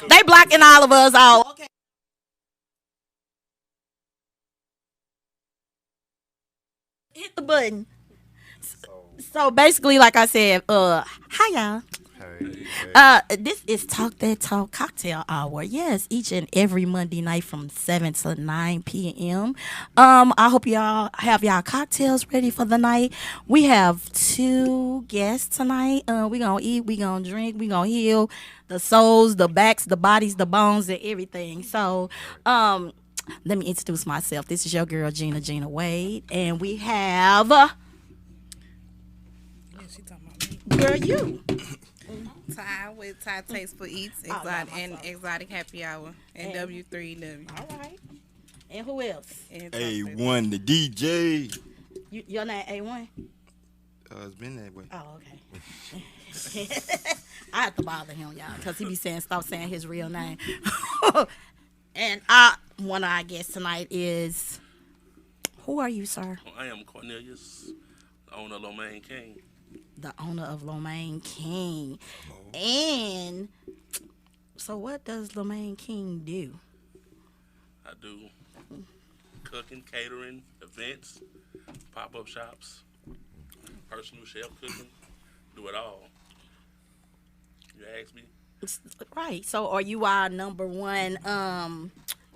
They blocking all of us out. Okay. Hit the button. So, So basically, like I said, hi y'all. hey, hey, This is Talk That Talk Cocktail Hour. Yes, each and every Monday night from 7 to 9 p.m. I hope y'all have y'all cocktails ready for the night. We have two guests tonight. We gonna eat, we gonna drink, we gonna heal the souls, the backs, the bodies, the bones, and everything. So, let me introduce myself. This is your girl Gina Wade, and we have Yeah, she talking about me. girl you. Ty with Ty Taste for Eats Oh, yeah, exotic my and fault. exotic happy hour and And- W3W. All right. And who else? And A1 the DJ. Your name A1? It's been that way. Oh, okay. I have to bother him, y'all, because he be saying, stop saying his real name. And one of our guests tonight is, who are you, sir? I am Cornelius, the owner of Lomain King. The owner of Lomain King. And so what does Lomain King do? I do cooking, catering, events, pop-up shops, personal chef cooking, do it all. You ask me? Right. So are you our number one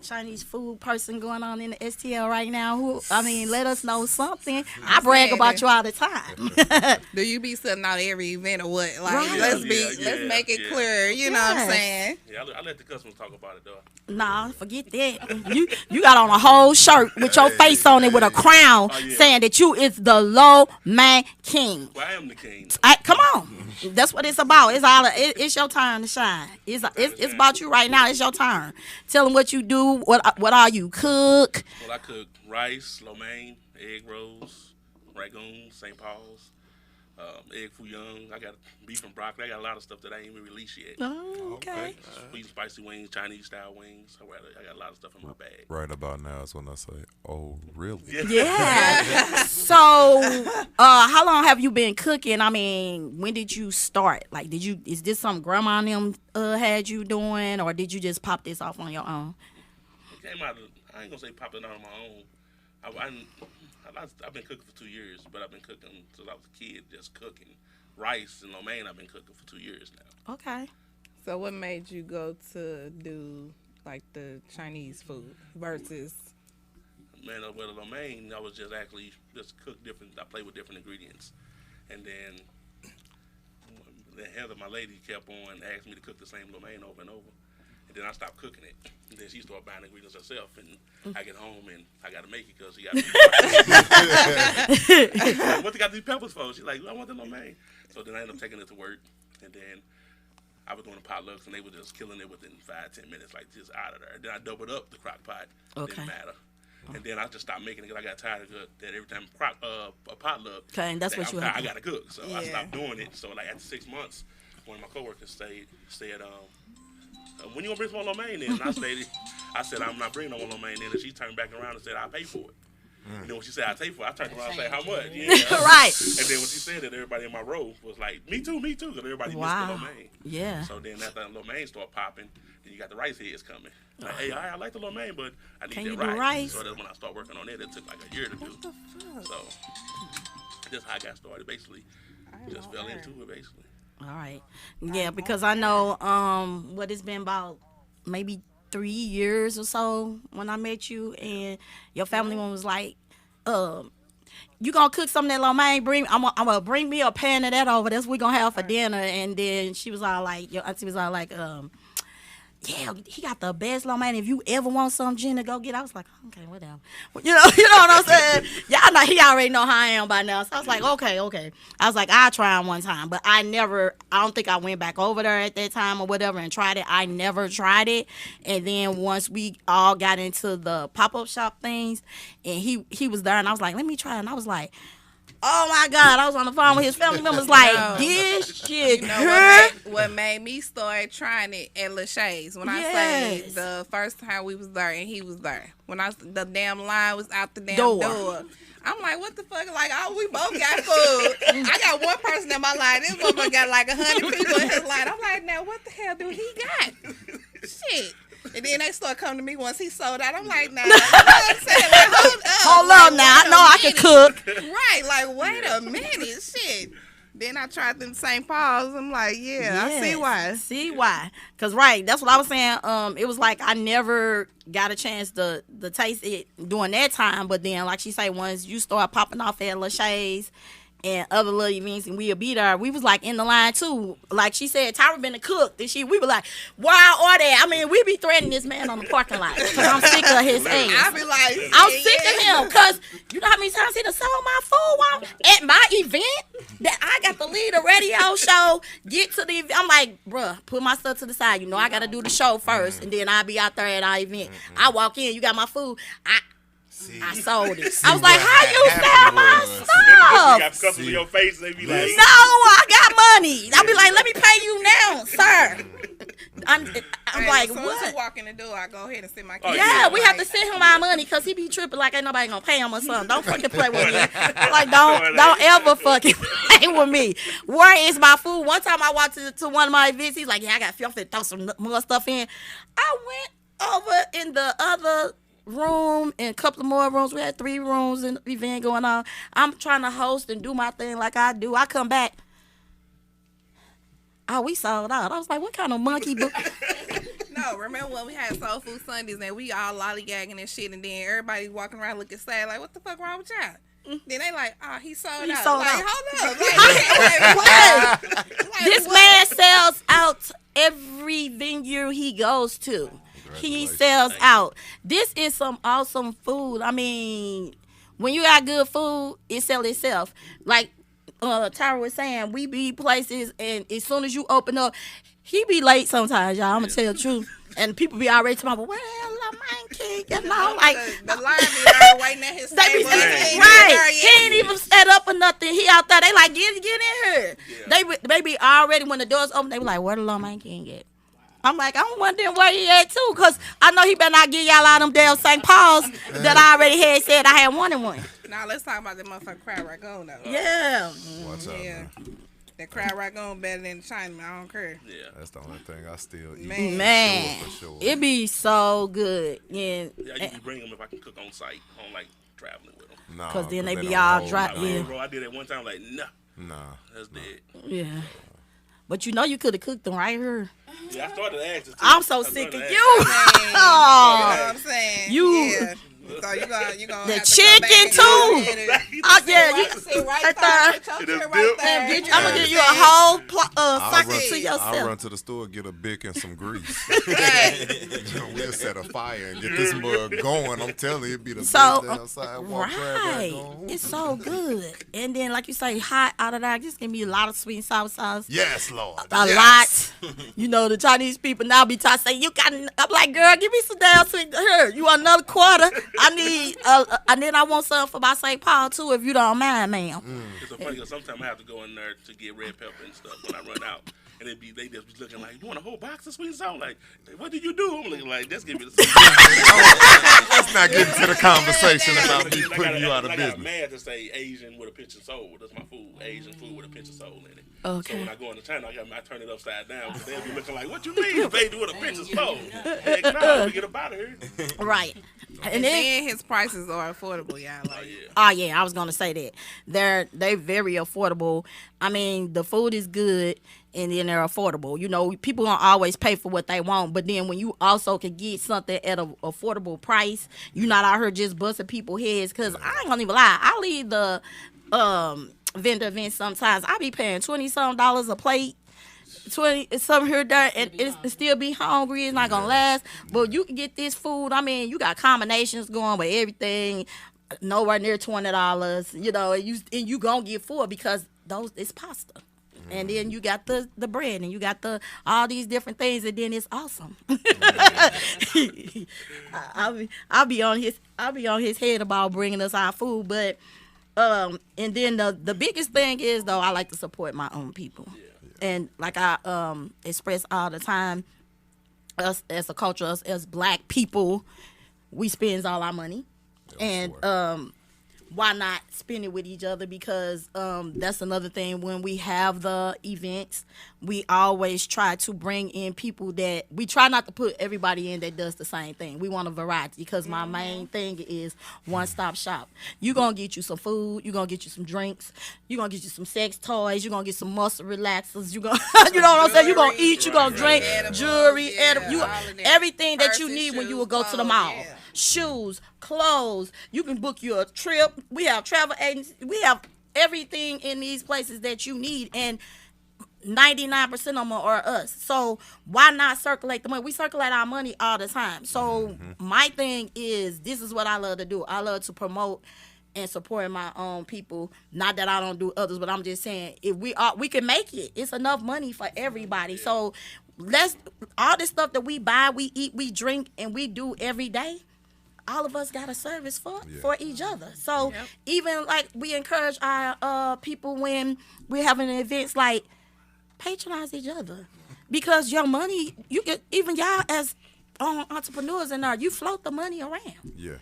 Chinese food person going on in the STL right now? Who, I mean, let us know something. I brag saying about that. you all the time. Do you be selling out every event or what? Like, Right. let's Yeah, make it yeah. clear. You know what I'm Yes. saying? Yeah, I let the customers talk about it, though. Nah, forget that. You got on a whole shirt with your face on it with a crown Oh, yeah. saying that you is the low man king. Well, I am the king. Come on, that's what it's about. It's your turn to shine. It's about you right now. It's your turn. Tell them what you do. What all you cook? Well, I cook rice, lo mein, egg rolls, ragoon, St. Paul's, egg foo young. I got beef and broccoli. I got a lot of stuff that I ain't even released yet. Oh, okay. Sweet and spicy wings, Chinese style wings. I got a lot of stuff in my bag. right about now is when I say, "Oh, really?" Yeah. So, how long have you been cooking? I mean, when did you start? Like, is this something grandma and them had you doing, or did you just pop this off on your own? It came out of, I ain't gonna say popping out on my own. I've been cooking for 2 years, but I've been cooking since I was a kid, just cooking. Rice and lo mein, I've been cooking for 2 years now. Okay. So what made you go to do like the Chinese food versus? Man, with lo mein, I was just cook different. I play with different ingredients, and then Heather, my lady, kept on asking me to cook the same lo mein over and over. And then I stopped cooking it. And then she started buying ingredients herself, and I get home and I got to make it because she got. Like, what they got these peppers for? She's like, I want the lo mein. So then I ended up taking it to work, and then I was doing the potlucks, and they were just killing it within 5-10 minutes, like just out of there. Then I doubled up the crock pot. Okay. Didn't matter. And then I just stopped making it because I got tired of that every time a potluck. Okay, and that's what you had I to- got to cook, so I Yeah. stopped doing it. So like after 6 months, one of my coworkers said, when you gonna bring some more lo mein in? And I said, I'm not bringing no more lo mein in. And she turned back around and said, I'll pay for it. And then when she said, I'll pay for it, I turned around and said, how much? Yeah. Right. And then when she said that, everybody in my row was like, me too, because everybody Wow. missed the lo mein. Yeah. So then after the lo mein started popping, then you got the rice heads coming. Like, hey, I like the lo mein, but I need Can that you do rice. rice? So that's when I started working on it. It took like a year to do. So that's how I got started, basically. Just fell into it, basically. All right. Yeah, because I know what it's been about maybe 3 years or so when I met you, and your family one was like, you gonna cook some of that lo mein? I'm gonna bring me a pan of that over. That's what we gonna have for dinner. And then she was all like, your auntie was all like, yeah, he got the best lo mein. If you ever want some, Gina, go get it. I was like, okay, whatever. You know what I'm saying? Y'all know he already know how I am by now. So I was like, okay. I was like, I'll try him one time. But I don't think I went back over there at that time or whatever and tried it. I never tried it. And then once we all got into the pop-up shop things, and he was there, and I was like, let me try it. And I was like, oh my God, I was on the phone with his family members like, No. this shit You know hurt. what made me start trying it at Lachey's when I Yes. say the first time we was there and he was there when the damn line was out the damn Door. door. I'm like, what the fuck? Like, oh, we both got food. I got one person in my line. This motherfucker got like 100 people in his line. I'm like, now what the hell do he got? Shit. And then they start coming to me once he sold out. I'm like, nah, you know what I'm saying? Like, Hold like, on now. I wait a know I can minute. cook. Right, like, wait a minute, shit. Then I tried them St. Paul's. I'm like, yeah, I see why. See why? Cause right, that's what I was saying. It was like I never got a chance to taste it during that time. But then, like she said, once you start popping off at Lachey's and other little events, and we'll be there. We was like in the line too. Like she said, Tyra been a cook. And we were like, why are they? I mean, we be threatening this man on the parking lot because I'm sick of his ass. I be like, I'm sick of him because you know how many times he done sold my food while at my event that I got to lead a radio show, get to the event. I'm like, bruh, put my stuff to the side. You know, I got to do the show first, and then I'll be out there at our event. I walk in, you got my food. I sold it. I was like, how you sell my You stuff? got customers in your face, they be like, No, I got money. I'll be like, let me pay you now, sir. I'm like, as soon as he what? walk in the door, I go ahead and send my Oh, kids. Yeah, we have to Like, send him our money because he be tripping like ain't nobody gonna pay him or something. Don't fucking play with me. Like, don't ever fucking play with me. Where is my food? One time I walked to one of my events, he's like, yeah, I got I'm finna throw some more stuff in. I went over in the other room and a couple of more rooms. We had 3 rooms in the event going on. I'm trying to host and do my thing like I do. I come back. Oh, we sold out. I was like, what kind of monkey book? No, remember when we had Soul Food Sundays and we all lollygagging and shit, and then everybody walking around looking sad, like, what the fuck wrong with y'all? Then they like, oh, he sold out. sold like, out. hold up. Like, what? Like, This what? man sells out every venue he goes to. He sells out. This is some awesome food. I mean, when you got good food, it sells itself. Like Tyra was saying, we be places, and as soon as you open up, he be late sometimes, y'all. I'm gonna tell the truth. And people be already talking about, well, man, kid, you know, like The line be there waiting at his they be table. right. He ain't even set up or nothing. He out there. They like get in here. Yeah. They be already when the doors open. They be like, where the little man can get? I'm like, I'm wondering where he at too, cause I know he better not give y'all all them damn St. Paul's that I already had said I had wanted one. Now let's talk about the motherfucking crab ragoon though. Yeah. Watch out, Yeah. man. That crab ragoon better than the Chinaman. I don't care. yeah. That's the only thing I still eat. Man, For sure. it be so good. Yeah. Yeah, I usually bring them if I can cook on site. I don't like traveling with them. Nah, 'Cause then they be don't all hold dry- down. yeah. Bro, I did it one time, like, nah, Nah. that's dead. Yeah. But you know you could have cooked them right here. Yeah, I started to ask this too. I'm so I sick started of to you. ask. You know Oh. what I'm saying? You- Yeah. So you gonna The have to come back chicken, and too. get it. Oh yeah, you Sit right right there. there. Put It your is chair right built. there. I'm gonna give you a whole socket to I'll yourself. run to the store, get a bic and some grease. Right. We'll set a fire and get this mug going. I'm telling you, it'd be the So best damn sidewalk crab right, going. it's so good. And then like you say, hot out of that, just give me a lot of sweet and sour sauce. Yes, Lord. A Yes. lot. You know, the Chinese people now be trying to say, you got, I'm like, girl, give me some damn sweet. Here, you want another quarter? I need, and then I want some for my St. Paul too, if you don't mind, ma'am. It's so funny because sometimes I have to go in there to get red pepper and stuff when I run out. And they just be looking like, you want a whole box of sweet and sour? Like, what do you do? I'm looking like, just give me the sweet. Let's not get into the conversation about me putting you out of I got business. mad to say Asian with a pinch of soul. That's my food. Asian food with a pinch of soul in it. Okay. So when I go into China, I turn it upside down because they'll be looking like, what you mean, baby, with a pinch of soul? Heck no, we get up out of here. Right. And And then, then his prices are affordable, y'all. Oh, Like, yeah. oh yeah, I was gonna say that they very affordable. I mean, the food is good, and then they're affordable. You know, people gonna always pay for what they want, but then when you also can get something at an affordable price, you're not out here just busting people's heads. Cause I ain't gonna even lie, I leave the vendor events sometimes. I be paying $20-some a plate. 20 something here there and it still be hungry. It's not gonna last, but you can get this food. I mean, you got combinations going with everything, nowhere near $20. You know, and you gonna get full because those it's pasta, and then you got the bread, and you got the all these different things, and then it's awesome. I'll be on his head about bringing us our food, but and then the biggest thing is though I like to support my own people. And like I express all the time, us as a culture, us as black people, we spends all our money. And why not spend it with each other? Because that's another thing. When we have the events, we always try to bring in people that we try not to put everybody in that does the same thing. We want a variety because my main thing is one-stop shop. You're going to get you some food. You're going to get you some drinks. You're going to get you some sex toys. You're going to get some muscle relaxers. You're going you know what I'm saying? You're going to eat. You're going to drink. Jewelry. Everything that you need when you will go to the mall. Shoes, clothes. You can book you a trip. We have travel agencies. We have everything in these places that you need, and 99% of them are us. So why not circulate the money? We circulate our money all the time. So my thing is, this is what I love to do. I love to promote and support my own people. Not that I don't do others, but I'm just saying, if we can make it. It's enough money for everybody. So let's all this stuff that we buy, we eat, we drink, and we do every day. All of us got a service for each other. So even like we encourage our people when we're having events, like patronize each other, because your money, you get, even y'all as entrepreneurs in there, you float the money around. Yeah.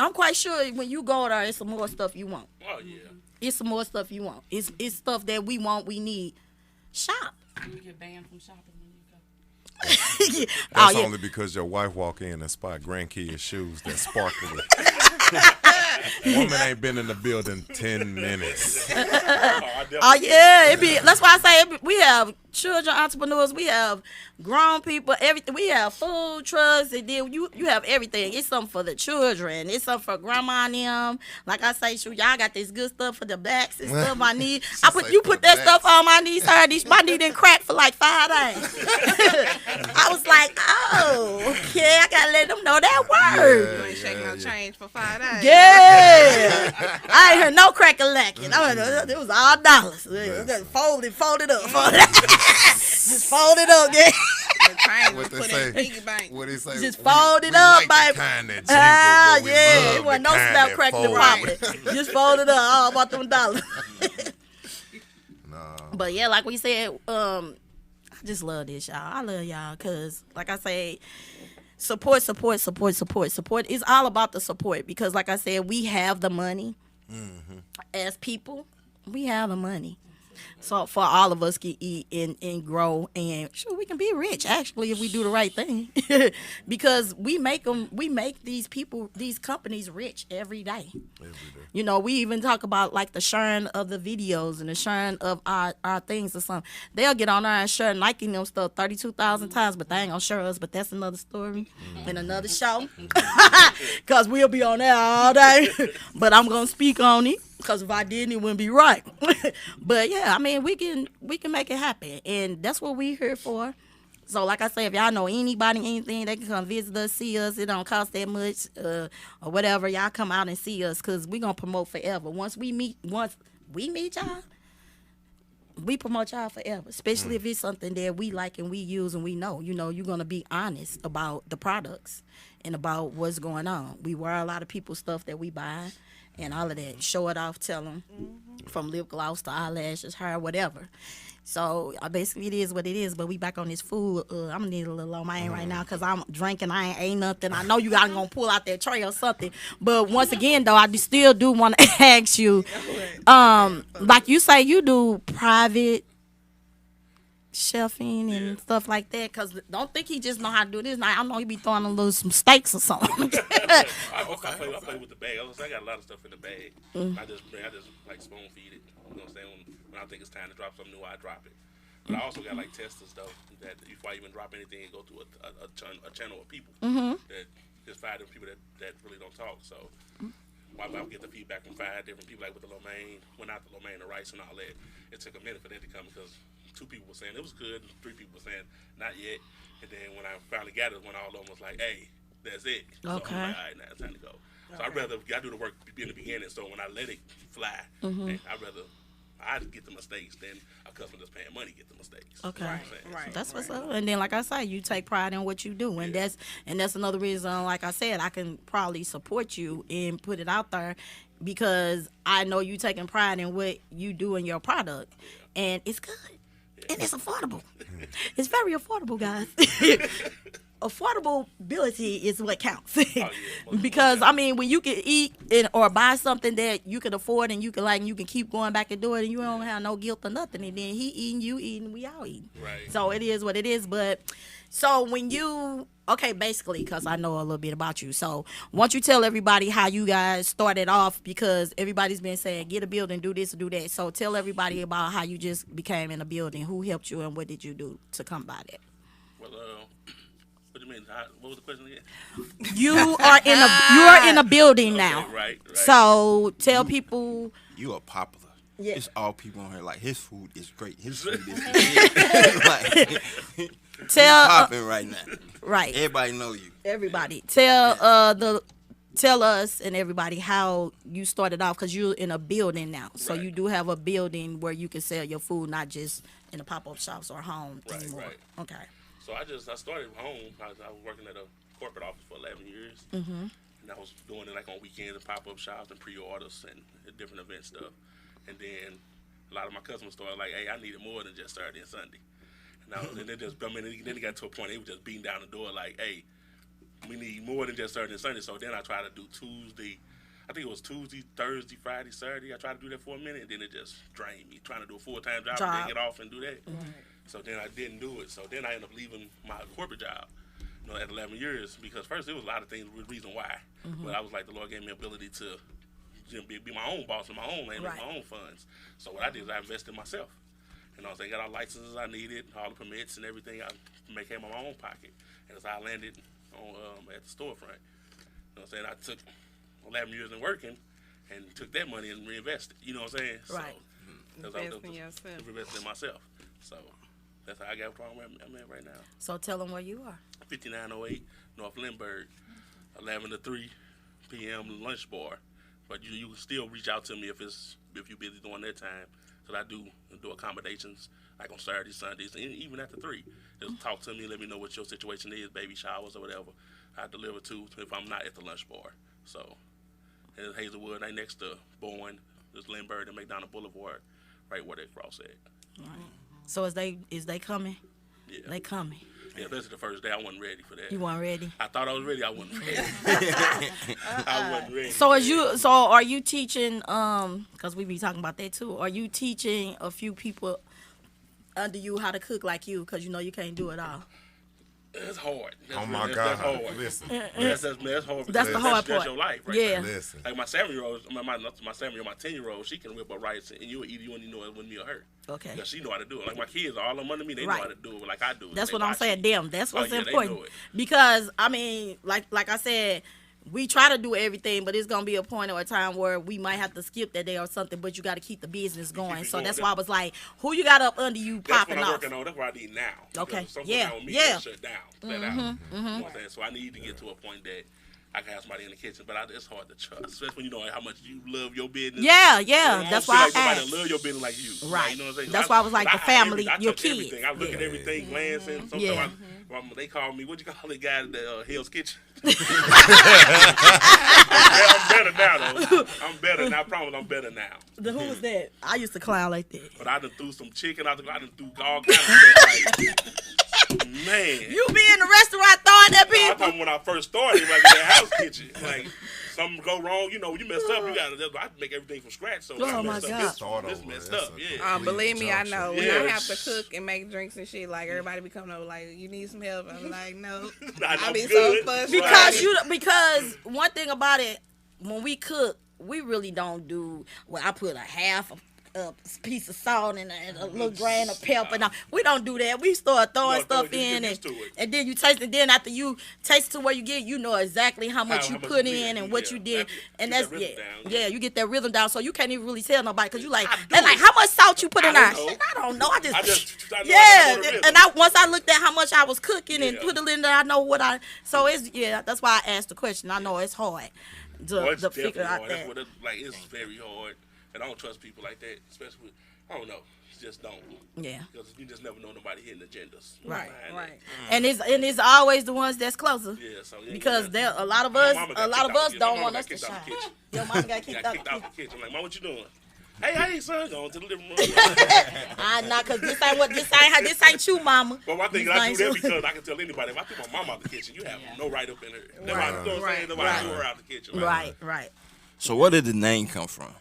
I'm quite sure when you go there, it's some more stuff you want. Oh yeah. It's some more stuff you want. It's stuff that we want, we need. Shop. You get banned from shopping when you go. That's only because your wife walk in and spot grandkids' shoes that sparkle. Woman ain't been in the building 10 minutes. It be. That's why I say we have children entrepreneurs. We have grown people. Everything. We have food trucks, and then you have everything. It's something for the children. It's something for grandma and them. Like I say, shoot, y'all got this good stuff for the backs and stuff I need. You put that stuff on my knees. My knee didn't crack for like 5 days. I was like, oh, okay, I gotta let them know that word. You ain't shaking no change for 5 days. Yeah, I ain't heard no crack-a-lacking. It was all dollars. Just fold it up. Just fold it up, yeah. The change was What they put say? in piggy bank. What he say? Just fold it up, like baby. the kind that jingle, but we love It wasn't no the kind snap that cracking the fold. property. Just fold it up. All about them dollars. Nah. But yeah, like we said, I just love this, y'all. I love y'all because, like I say, support. It's all about the support because, like I said, we have the money. As people, we have the money. So for all of us can eat and grow, and sure, we can be rich actually if we do the right thing. Because we make these companies rich every day. You know, we even talk about like the sharing of the videos and the sharing of our things or something. They'll get on there and share Nike them stuff 32,000 times, but they ain't gonna share us. But that's another story and another show. Cause we'll be on there all day. But I'm gonna speak on it. Because if I didn't, it wouldn't be right. But yeah, I mean, we can make it happen, and that's what we're here for. So, like I say, if y'all know anybody, anything, they can come visit us, see us. It don't cost that much, or whatever. Y'all come out and see us, because we're gonna promote forever. Once we meet y'all, we promote y'all forever. Especially if it's something that we like and we use and we know. You know, you're gonna be honest about the products and about what's going on. We wear a lot of people's stuff that we buy. And all of that. Show it off, tell them. From lip gloss to eyelashes, hair, whatever. So, basically, it is what it is. But we back on this food. I'm going to need a little on mine right now because I'm drinking. I ain't nothing. I know you guys going to pull out that tray or something. But once again, though, I still do want to ask you. Like you say, you do private chefing and stuff like that, because don't think he just know how to do this. Now, I know he be throwing some steaks or something. I play with the bag. I got a lot of stuff in the bag. I just like spoon feed it. You know what I'm saying? When I think it's time to drop something new, I drop it. But I also got like testers though, that before I even drop anything, it go through a channel of people that just 5 different people that really don't talk. So I get the feedback from 5 different people, like with the lo mein, the rice and all that. It took a minute for that to come because 2 people were saying it was good, 3 people were saying not yet, and then when I finally got it, when all of them was like, "Hey, that's it." So Okay. I'm like, all right, now it's time to go. So I'd rather I do the work in the beginning. So when I let it fly, I'd get the mistakes than a customer that's paying money get the mistakes. Okay. Right. That's what's up. And then, like I say, you take pride in what you do, and that's another reason. Like I said, I can probably support you and put it out there because I know you taking pride in what you do in your product, and it's good, and it's affordable. It's very affordable, guys. affordability is what counts. yeah, Because I mean, when you can eat or buy something that you can afford and you can keep going back and do it, and you don't have no guilt or nothing, and then he eating, you eating, we all eating. Right. So it is what it is. But so when you basically, because I know a little bit about you. So why don't you tell everybody how you guys started off, because everybody's been saying get a building, do this, do that. So tell everybody about how you just became in a building, who helped you, and what did you do to come by that. Well, what do you mean? What was the question again? You are in a building now. Okay, right. So tell people. You are popular. Yeah. It's all people on here like his food is great. His food is good. Like, Tell popping right now. right. Everybody know you. Everybody tell tell us and everybody how you started off, because you're in a building now. So Right. you do have a building where you can sell your food, not just in the pop-up shops or home Right, anymore. right. Okay. So I started home. I was working at a corporate office for 11 years. Mm-hmm. And I was doing it like on weekends and pop-up shops and pre-orders and different event stuff. And then a lot of my customers started like, hey, I needed more than just Saturday and Sunday. And then it got to a point they were just beating down the door like, hey, we need more than just Saturday and Sunday. So then I tried to do Tuesday. I think it was Tuesday, Thursday, Friday, Saturday. I tried to do that for a minute, and then it just drained me. Trying to do a full-time job and then get off and do that. So then I didn't do it. So then I ended up leaving my corporate job, at 11 years, because first there was a lot of things, reason why. But I was like, the Lord gave me the ability to be my own boss in my own lane, with my own funds. So what I did is I invested in myself. And I was got all the licenses I needed, all the permits and everything. I came out of my own pocket. And as I landed on at the storefront, I took 11 years in working and took that money and reinvested. You know what I'm saying? Right. So, Invest in yourself. Invested in myself. So that's how I got where I'm at right now. So tell them where you are. 5908 North Lindbergh, 11 to 3 p.m. lunch bar. But you can still reach out to me if you're busy during that time. So I do accommodations like on Saturdays, Sundays, and even after 3. Just talk to me, let me know what your situation is, baby showers or whatever. I deliver to if I'm not at the lunch bar. So, and it's Hazelwood, right next to Bowen, there's Lindbergh and McDonald Boulevard, right where they cross at. Right. So is they coming? Yeah. They coming. Yeah, this is the first day. I wasn't ready for that. You weren't ready. I thought I was ready. I wasn't ready. I wasn't ready. So are you teaching? Because we be talking about that too. Are you teaching a few people under you how to cook like you? Because you can't do it all. It's hard. Oh my God! That's hard. Listen, That's hard. That's the hard part. That's your life, right? Yeah. listen. Like my 7-year-old, my 10-year-old, she can whip up rice and you would eat it. You wouldn't know it wasn't me or her. Okay. Because she know how to do it. Like my kids, all them under me, they know how to do it like I do it. That's They what I'm watch saying. it. Damn, that's what's They important. know it. Because I mean, like I said, we try to do everything, but it's gonna be a point or a time where we might have to skip that day or something. But you got to keep the business going. it So going. that's why I was like, who you got up under you That's popping what I'm off? working on. That's what I need now. Okay. Because something Yeah. on me Yeah. that shut down. Flat out. You know what I'm saying? So I need to get to a point that I can have somebody in the kitchen, but it's hard to trust, especially when you know how much you love your business. Yeah. You don't That's feel why like I somebody asked. love your business like you. Right. You know what I'm saying? That's why I was like the family, I your touch kids. everything. I look at everything, glancing. Sometimes they call me, what you call the guy at Hell's Kitchen? I'm better now, though. I'm better now. I promise I'm better now. Who was that? I used to clown like that. But I done threw some chicken. I done threw all kinds of stuff. Like, man. You be in the restaurant throwing at I people. thought when I first started, like in the house kitchen, like something go wrong, you mess up, you gotta. I make everything from scratch. So Oh, I my messed God. up. Start This over. messed That's up, a yeah. complete Believe me, I junction. know. When Yeah. I have to cook and make drinks and shit, like everybody be coming over, like, you need some help. I'm like, no. I I'm be so good. frustrated. Because one thing about it, when we cook, we really don't do. Well, I put a half a piece of salt and a little grain of pepper. Now we don't do that. We start throwing No, stuff you get in, used to it. and then you taste it. Then after you taste it to where you get, you know exactly how much you much put you in did, and what yeah. you did, and Get that's that rhythm down, yeah. You get that rhythm down, so you can't even really tell nobody because you like, I do they're like, it. how much salt you put in I there? don't know. Shit, I don't know. I I know yeah, I know the and once I looked at how much I was cooking and Yeah. put it in there, I know what I. So it's that's why I asked the question. I know it's hard Well, it's to definitely figure out hard. that. That's what it's very hard, and I don't trust people like that, especially. I don't know. Just don't. Yeah. Because you just never know nobody hitting agendas. Right, behind Right. it. And it's always the ones that's closer. Yeah. So Because there a lot of My us mama got don't kicked out want us the to kitchen. shine. Your mom got kicked Got out. kicked out the kitchen. I'm like, Mom, what you doing? Hey, son, going to the living room. Not because this ain't you, mama. But I think I do that because I can tell anybody, if I threw my mom out the kitchen, you have no right up in her. That's why, you know what I'm saying? Nobody threw her out the kitchen. Right. So where did the name come from?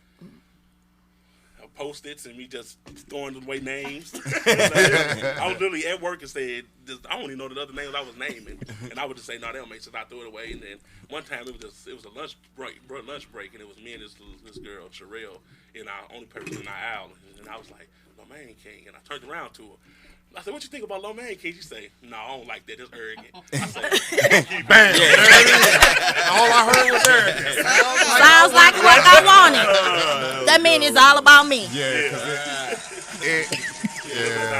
Post-its and me just throwing away names. I was literally at work and said, I don't even know the other names I was naming, and I would just say, no, they don't make sense. I threw it away. And then one time it was a lunch break, and it was me and this girl Sherelle, and our only person in our aisle, and I was like, "Lo Mein King," and I turned around to her. I said, "What you think about Lo Mein King?" She say, "No, I don't like that. It's arrogant." I said, Bam. All I heard was arrogant. Sounds like what I wanted. That means it's all about me. Yeah,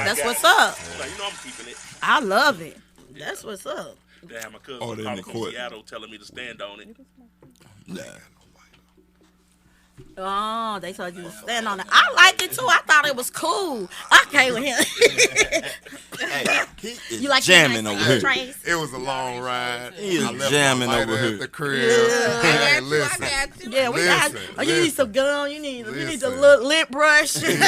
That's what's up. like, you know, I'm keeping it. I love it. That's what's up. They had my cousin Oh, they're in the from court. Seattle telling me to stand on it. Nah. Oh, they told you to stand on it. I liked it too. I thought it was cool. Okay with him. Hey, he is You like jamming over here. Trace? it was a long ride. He is I left jamming my lighter over at here. the crib. Yeah. Hey, I listen. got you. Yeah, we got. Listen, Oh, you need some gum. You need the listen. little lip brush. Listen.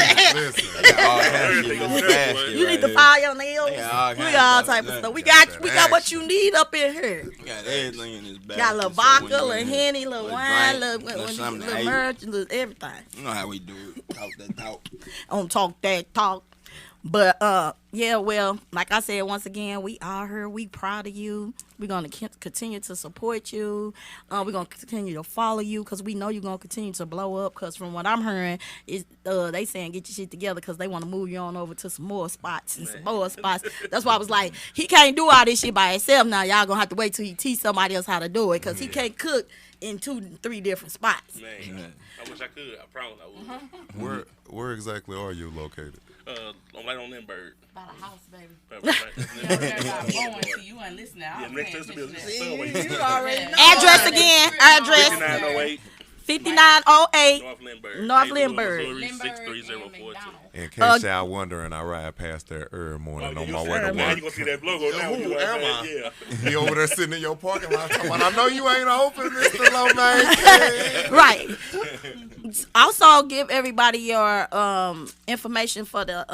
All kinds of shit in this basket You need right to here. file your nails. Yeah, all We kinds got all of type of stuff. stuff. We got what you need up in here. We got everything in this basket. Got a little so when vodka, you little in here, Henny, little little wine, drink, little something to eat. merch, little everything. You know how we do it. Talk that talk. On talk that talk. But yeah, well, like I said, once again, we are here. We proud of you. We're gonna continue to support you. We're gonna continue to follow you because we know you're gonna continue to blow up. Because from what I'm hearing, is they saying get your shit together because they want to move you on over to some more spots and some more spots. That's why I was like, he can't do all this shit by himself. Now y'all gonna have to wait till he teach somebody else how to do it because he can't cook in 2-3 different spots. Man, I wish I could. I promise I would. Where exactly are you located? I'm right on Lindbergh. About a house, baby. Right, Yeah, going to you and listening. yeah, next to us will be a See, subway. you already know. Address again. Address 5908 5908. North Lindbergh. North Hazelwood, Lindbergh. Missouri, Lindbergh and 63042. McDonald. In case y'all wondering, I ride past there every morning on my way to Now you work. gonna see that logo now. Who am I? Yeah. He over there sitting in your parking lot talking about, I know you ain't open, Mr. Lo Mein. Right. Also, give everybody your information for the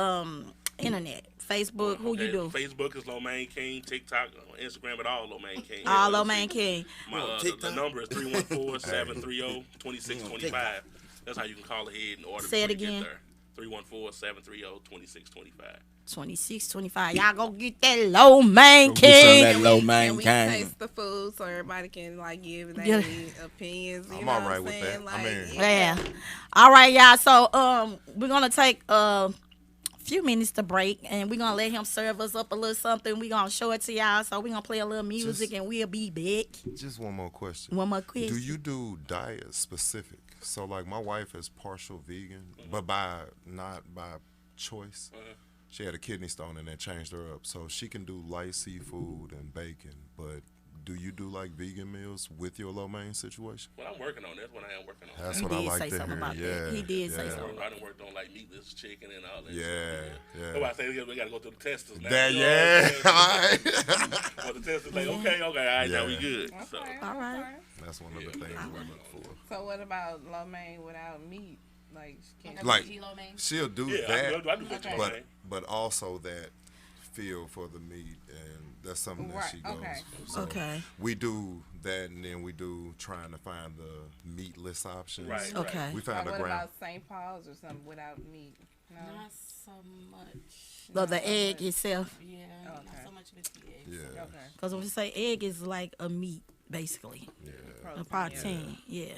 internet. Facebook, who you do? Facebook is Lo Mein King. TikTok, Instagram, at all Lo Mein King. All Lo Mein King. The number is 314-730-2625. That's how you can call ahead and order. Say it before you again. get there. 314-730-2625. 2625. Y'all go get that Lo Mein Go get some of King. that Lo And Mein we King. taste the food so everybody can like give their Yeah. opinions. You I'm know all what right I'm with saying? that. I mean- Yeah. All right, y'all. So we're gonna take a few minutes to break and we're gonna let him serve us up a little something. We're gonna show it to y'all. So we're gonna play a little music and we'll be back. Just one more question. One more quiz. Do you do diet specific? So like my wife is partial vegan, but not by choice. She had a kidney stone and that changed her up. So she can do light seafood and bacon, but do you do like vegan meals with your lo mein situation? Well, I'm working on it. That's what I am working on. That's He what I did like say to something hear. about Yeah, that. He did say yeah. something. I done worked on like meatless chicken and all that. Yeah, That's why yeah. I say we gotta go through the testers now. That, You know yeah. what All I'm saying? right. Well, the testers like, okay, all right, now we Yeah. good. So Okay, All right. okay. That's one of the things we look for. So what about lo mein without meat? Like, she can't Like- Veggie lo mein. She'll do yeah, that, I do vegetable but man. but also that feel for the meat, and that's something that Right, she goes okay. for. So Okay. we do that, and then we do trying to find the meatless options. Right. Okay. We found Or a what ground. about St. Paul's or something without meat? No. Not so much. So the egg itself. Yeah, not Okay. so much with the eggs. Yeah. Okay. Because when we say egg is like a meat, basically. A protein. Yeah.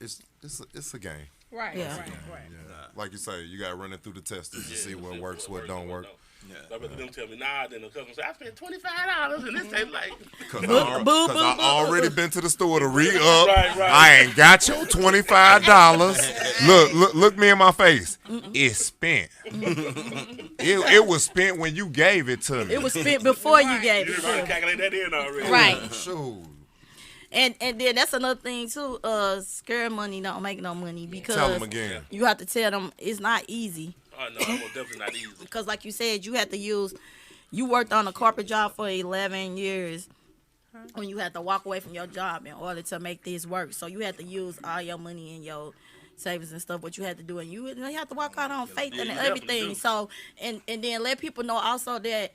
It's a game. Right, Yeah. right. Yeah. Like you say, you got to run it through the testers to see what works, what don't work. So I rather them tell me, nah, then the customer say, I spent $25 and this tastes like. Because Boo, I boo, already been to the store to re-up. Right. I ain't got your $25. Look me in my face. It's spent. It was spent when you gave it to me. It was spent before you gave You it done to me. calculate that in already. Right. Shoot. And then that's another thing too. Scare money don't make no money because Tell them again. you have to tell them it's not easy. Oh, no, I'm definitely not easy. Because like you said, you had to use. You worked on a corporate job for 11 years. When you had to walk away from your job in order to make this work, so you had to use all your money in your savings and stuff, what you had to do, and you have to walk out on faith Yeah, and you definitely everything. do. So, and then let people know also that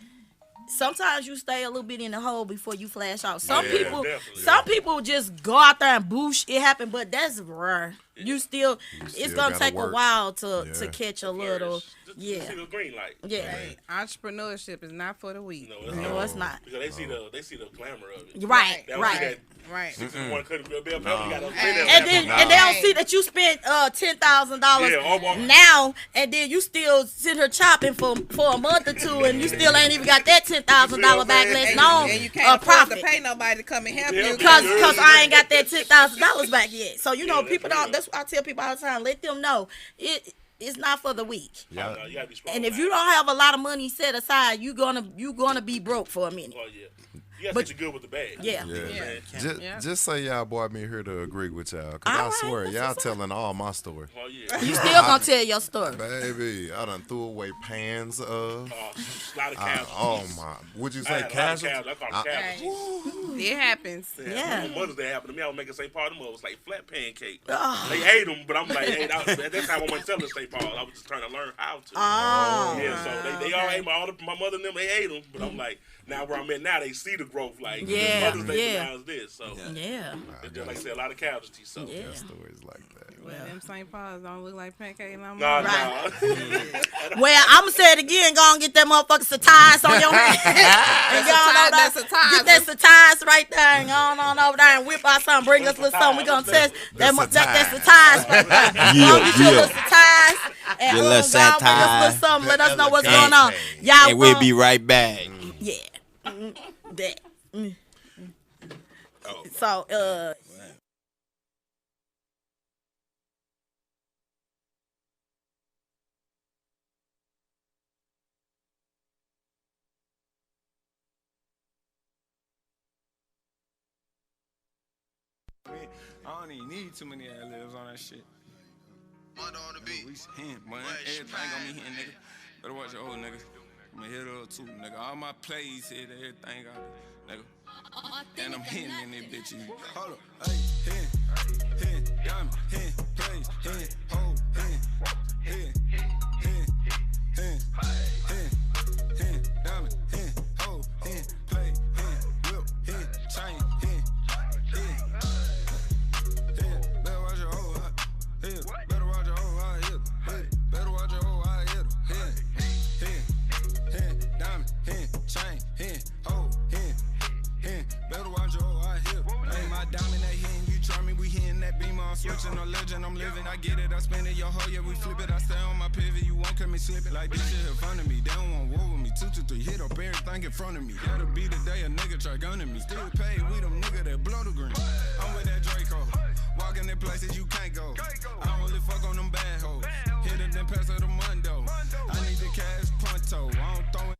sometimes you stay a little bit in the hole before you flash out. Some Yeah, people, definitely. some people just go out there and boosh, it happened, but that's rare. You still, it's still gonna gotta take a work. while to Yeah. catch a little, Just yeah, see the green light. yeah. Hey, entrepreneurship is not for the weak. No, it's No, not. it's not. Because they see the glamour of it. Right, They don't right. see that Right. 6-1 couldn't be a bill. You gotta And then and they don't see that you spent $10,000 now, and then you still send her chopping for a month or two, and you still ain't even got that $10,000 back, let alone And you can't afford profit. to pay nobody to come and help you. Cause I ain't got that $10,000 back yet. So you know, people don't. That's what I tell people all the time. Let them know it's not for the weak. Yeah. You gotta be strong. And if you don't have a lot of money set aside, you gonna be broke for a minute. Oh yeah. You gotta take the good with the bad. Yeah. Yeah. Just say y'all brought me here to agree with y'all. Cause All I right, swear, that's y'all what's telling all my story. Oh yeah. You still gonna tell your story. Baby, I done threw away pans of. A lot of casualties. Oh my. Would you I say had a lot of casualties? I call them casualties. It happens. Yeah. My Mother's Day happened to me. I was making St. Paul. Them was like flat pancake. Oh. They ate them, but I'm like, hey, at that time I wasn't selling St. Paul. I was just trying to learn how to. Oh. Yeah, so they all ate my mother and them. They ate them, but I'm like, now where I'm at now, they see the growth. Like Yeah, Mother's Day yeah. now is this. So Yeah. like I said, a lot of casualties. So Yeah. Stories like that. Well, them St. Paul's don't look like pancakes no more. nah. Well, I'm gonna say it again. Go and get that motherfucker satize on your hand. And go on over there. Get that satize right there and go on over there and whip out something. Bring us a little something. We gonna test that satize right there. Go and get you a little satize. And Your little go and bring us a satire. little something. Let us know what's And- going on. Y'all, And we'll be right back. yeah. That. So, I don't even need too many ad-libs on that shit. Mother on the beat. We hint, boy. Everything gonna be hitting, nigga. Better watch your old nigga. I'ma hit her up too, nigga. All my plays hit, everything got nigga. And I'm hitting in this bitch. Hold up, hey, hit, diamond, hit, plays, hit, hold, hit, diamond, hit, hold, hit, play, hit, whip, hit, chain, hit. Better watch your hoe, hit. Better watch your hoe, I hit. Better watch your hoe, I hit. Hit, diamond, hit, chain, hit, hoe, hit. Better watch your hoe, I hit. Hey, my diamond, they hitting, you try me, we hitting that beam, I'm switching, no legend, I'm living, I get it, I spend it, your hoe, yeah, we flip it, I stay on my pivot, you won't cut me slipping, like this shit in front of me, they don't want war with me, 2, 2, 3, hit up everything in front of me, that'll be the day a nigga try gunning me, still paid, we them nigga that blow the green, I'm with that Draco, walking in places you can't go, I only fuck on them bad hoes, hit it then pass her the mundo, I need the cash pronto, I don't throw it.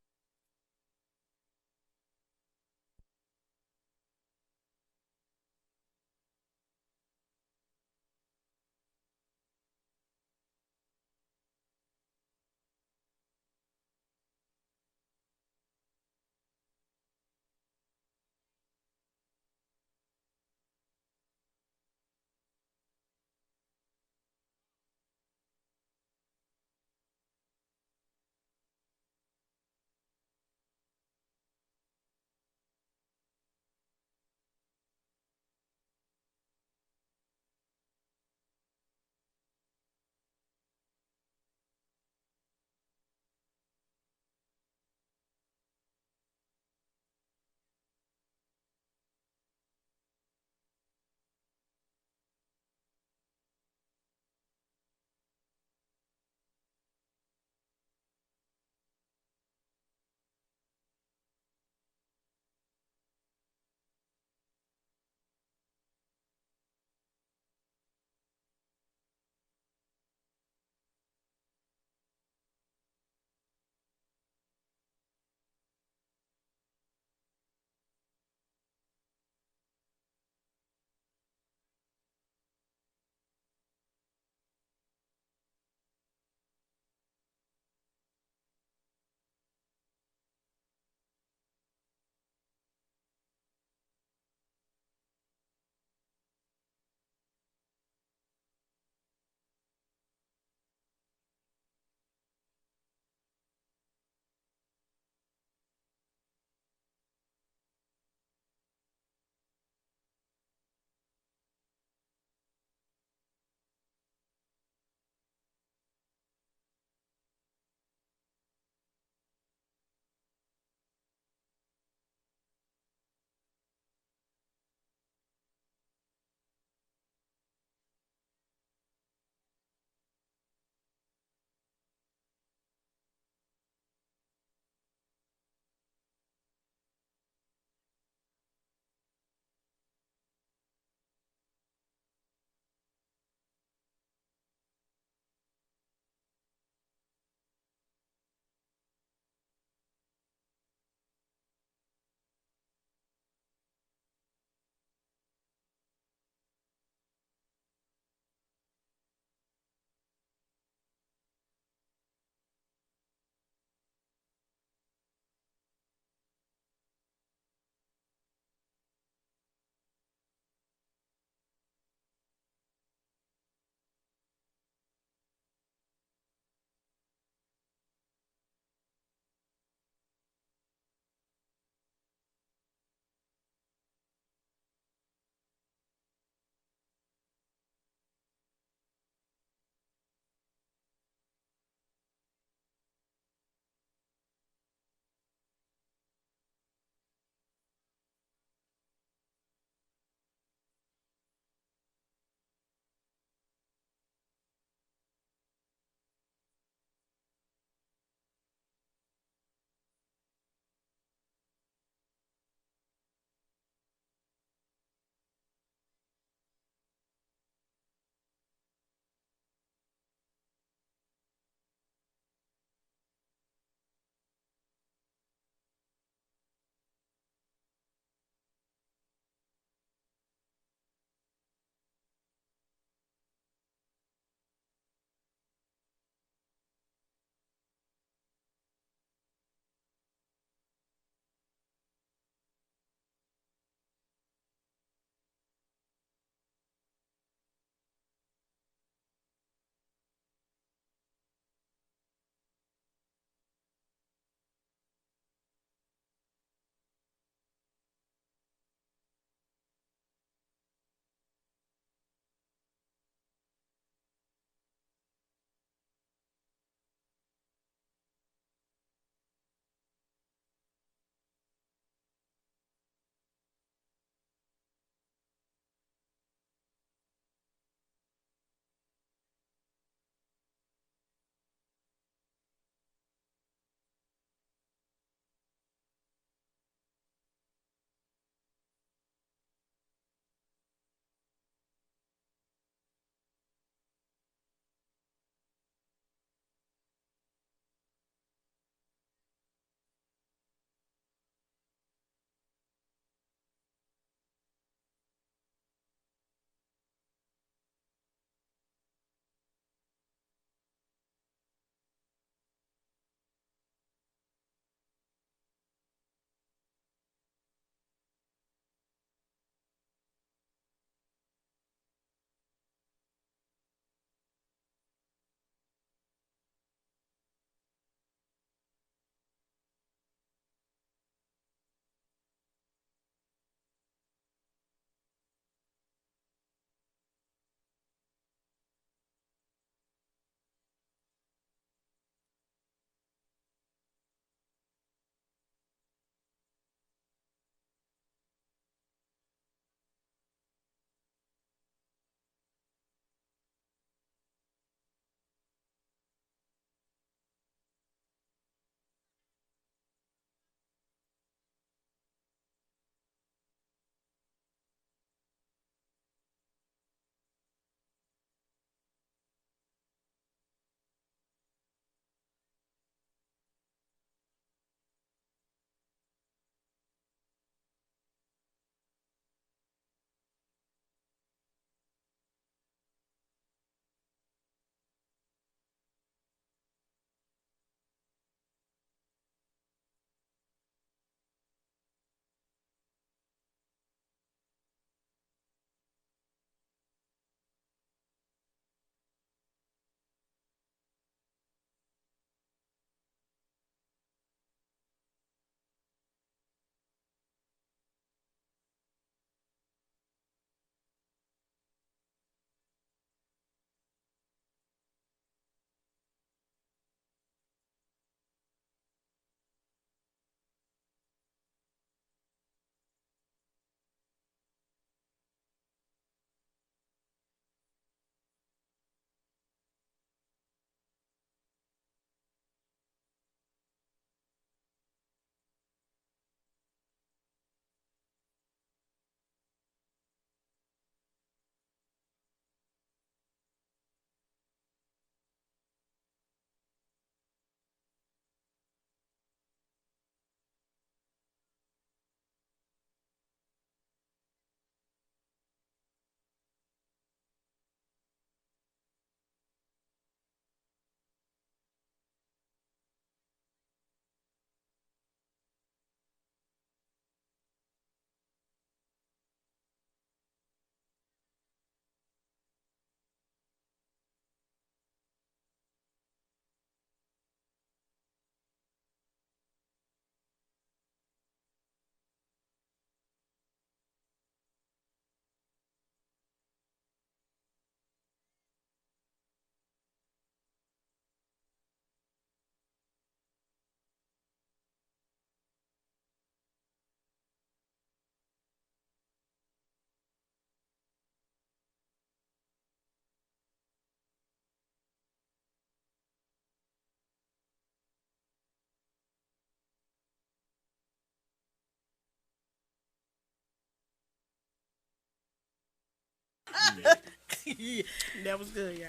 That was good, y'all.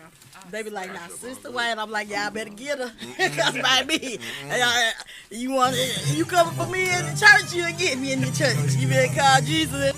They be like, "Now, Sister Wade," I'm like, "Y'all better get her, cause baby, you coming for me in the church, you'll get me in the church. You better call Jesus."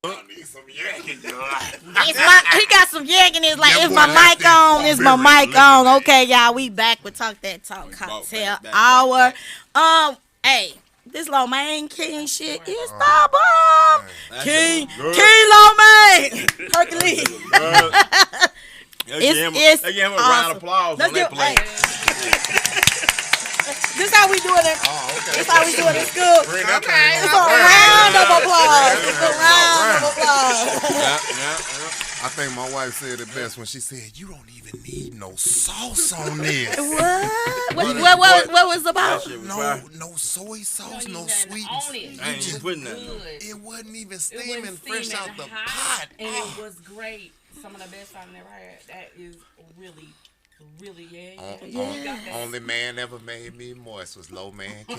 I need some yakking, He got some yak in his like, That is my boy mic like that on? Is my very mic on? lemonade. Okay, y'all, we back with Talk That Talk Cocktail back, Hour. back. Hey, this Lo Mein King shit is the bomb. That's King, good. King Lo Mein, Hercules. It's They give him a awesome. round of applause Let's on that do- plate. This how we do it. This how we do it in school. Bring that Okay. thing It's out. a round of applause. It's a round of applause. I think my wife said it best when she said, "You don't even need no sauce on this. What was the about? That shit was No, fire. no soy sauce, no On sweetness. it. I ain't even putting nothing on. Good. It wasn't even It steaming was fresh steaming out the hot, pot. and Oh. it was great. Some of the best I've never had. That is really, really On- You on- got that. Only man ever made me moist was Lo Mein King.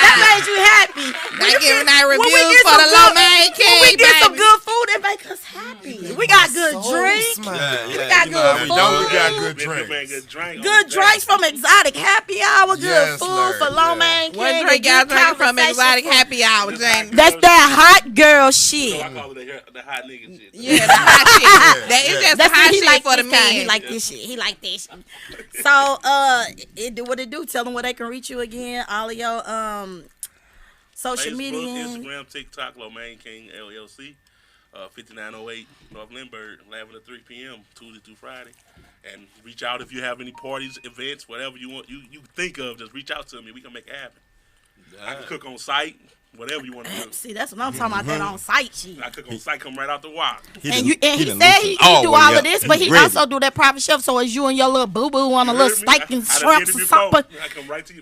That made you happy. They giving out When we reviews get for some the good- Lo Mein When King, we get some baby. good food, it make us happy. We got good drinks. Yeah, We got you know how good we food. do We it. got good Good man, drinks. good drink. Good drinks from Exotic Happy Hour. Good Yes, food Larry, for Lo yeah. Mein King. What drink good y'all drinking from conversation Exotic for- Happy Hour, Jane? That's that hot girl shit. So I call it the hot nigga shit. Yeah, the hot shit. That is just the That's hot what he shit like for the this kind. He men. like this shit. He like this shit. So, it do what it do. Tell them where they can reach you again. All of your social Facebook, media. Instagram, TikTok, Lo Mein King LLC, 5908 North Lindbergh, 11 to 3 p.m. Tuesday through Friday. And reach out if you have any parties, events, whatever you want, you think of. Just reach out to me. We can make it happen. I can cook on site, whatever you want to do. See, that's what I'm talking about. That on site shit. I cook on site, come right out the wok. And he said he do all of this, but he also do that private chef. So it's you and your little boo boo on a little steak and shrimps or something. I come right to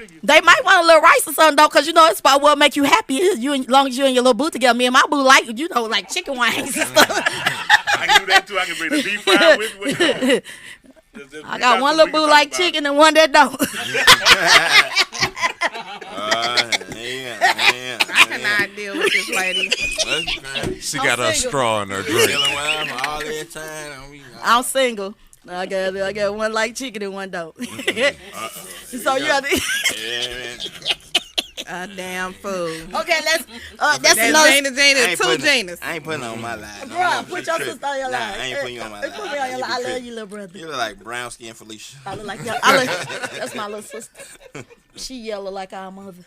you. They might want a little rice or something though, cause you know it's about what make you happy. As long as you and your little boo together. Me and my boo like like chicken wings and stuff. I can do that too. I can bring the deep fry with it. I got one little boo like chicken and one that don't. I cannot deal with this lady. She got a straw in her drink. I'm single. I got one like chicken and one don't. So you have to. A damn fool. Okay, that's another. Gina, two Ginas. I ain't putting on my line. Bro, put your sister on your line. I ain't putting you on my line. Put me on your line. I love you, little brother. You look like brown skin Felicia. I look like that's my little sister. She yellow like our mother.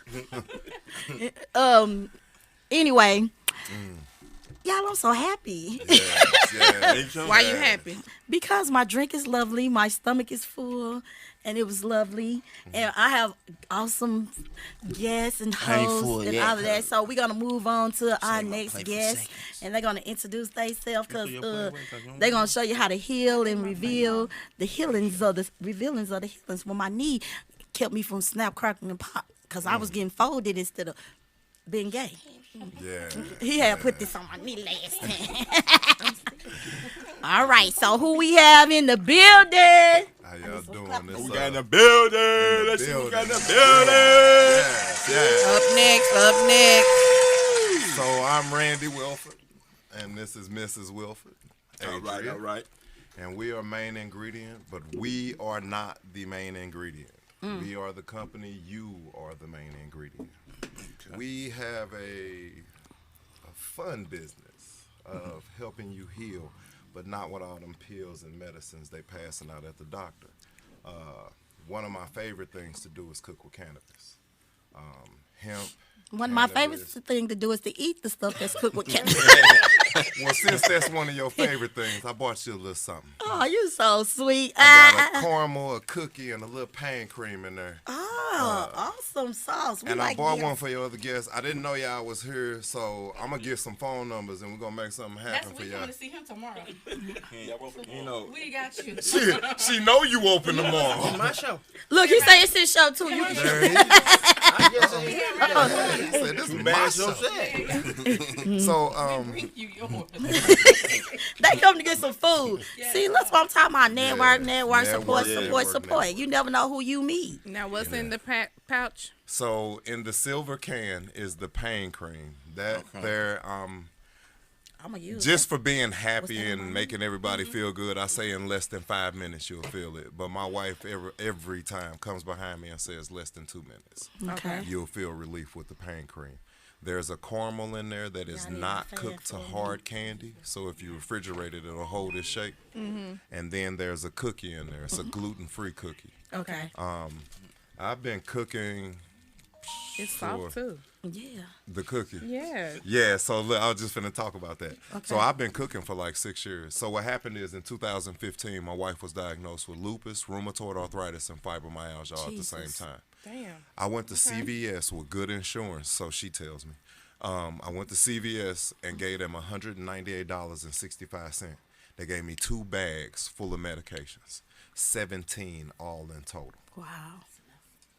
Anyway, y'all, I'm so happy. Yes. Why you happy? Because my drink is lovely, my stomach is full, and it was lovely. And I have awesome guests and hosts full and yet, all of that. So we're going to move on to our gonna next play for guest. seconds. And they're going to introduce themselves because they're going to show you how to heal and reveal the healings of the healings. When my knee kept me from snap, cracking, and pop because I was getting folded instead of being gay. Yeah. He had put this on my knee last time. All right, so who we have in the building? How y'all doing? We got in the building. Let's see who got in the building. Yeah. Up next. So I'm Randy Wilford, and this is Mrs. Wilford. All right. And we are main ingredient, but we are not the main ingredient. We are the company. You are the main ingredient. Okay. We have a fun business of helping you heal, but not with all them pills and medicines they passing out at the doctor. One of my favorite things to do is cook with cannabis. Hemp. One of my favorite things to do is to eat the stuff that's cooked with cannabis. Well, since that's one of your favorite things, I bought you a little something. Oh, you so sweet. I got a caramel, a cookie, and a little pain cream in there. Awesome sauce. And I bought one for your other guests. I didn't know y'all was here, so I'm going to get some phone numbers, and we're going to make something happen for We y'all. going to see him tomorrow. You know, We got you. She know you open tomorrow. my show. Look, he say it's his show, too. You There he is. He said, this is my show. So, Bring you yours. They come to get some food. See, that's what I'm talking about. Network, support. network. You never know who you meet. Now, what's in the pouch? So in the silver can is the pain cream. That there, I'm going to use just for being happy and making everybody feel good, I say in less than 5 minutes you'll feel it. But my wife every time comes behind me and says less than 2 minutes. Okay. You'll feel relief with the pain cream. There's a caramel in there that is not cooked to hard candy. So if you refrigerate it, it'll hold its shape. And then there's a cookie in there. It's a gluten-free cookie. Okay. I've been cooking. It's soft, too. Yeah. The cookie. Yeah. Yeah, so look, I was just finna talk about that. Okay. So I've been cooking for like 6 years. So what happened is in 2015, my wife was diagnosed with lupus, rheumatoid arthritis, and fibromyalgia all at the same time. Damn. I went to CVS with good insurance, so she tells me. I went to CVS and gave them $198.65. They gave me 2 bags full of medications, 17 all in total. Wow.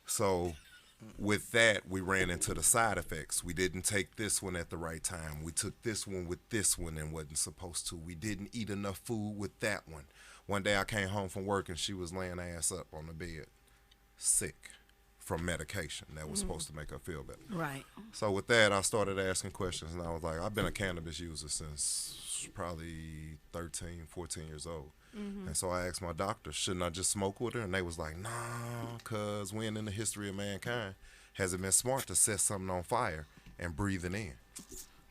So with that, we ran into the side effects. We didn't take this one at the right time. We took this one with this one and wasn't supposed to. We didn't eat enough food with that one. One day I came home from work and she was laying ass up on the bed, sick from medication that was supposed to make her feel better. Right. So with that, I started asking questions, and I was like, I've been a cannabis user since probably 13, 14 years old. And so I asked my doctor, shouldn't I just smoke with her? And they was like, nah, because when in the history of mankind has it been smart to set something on fire and breathe it in?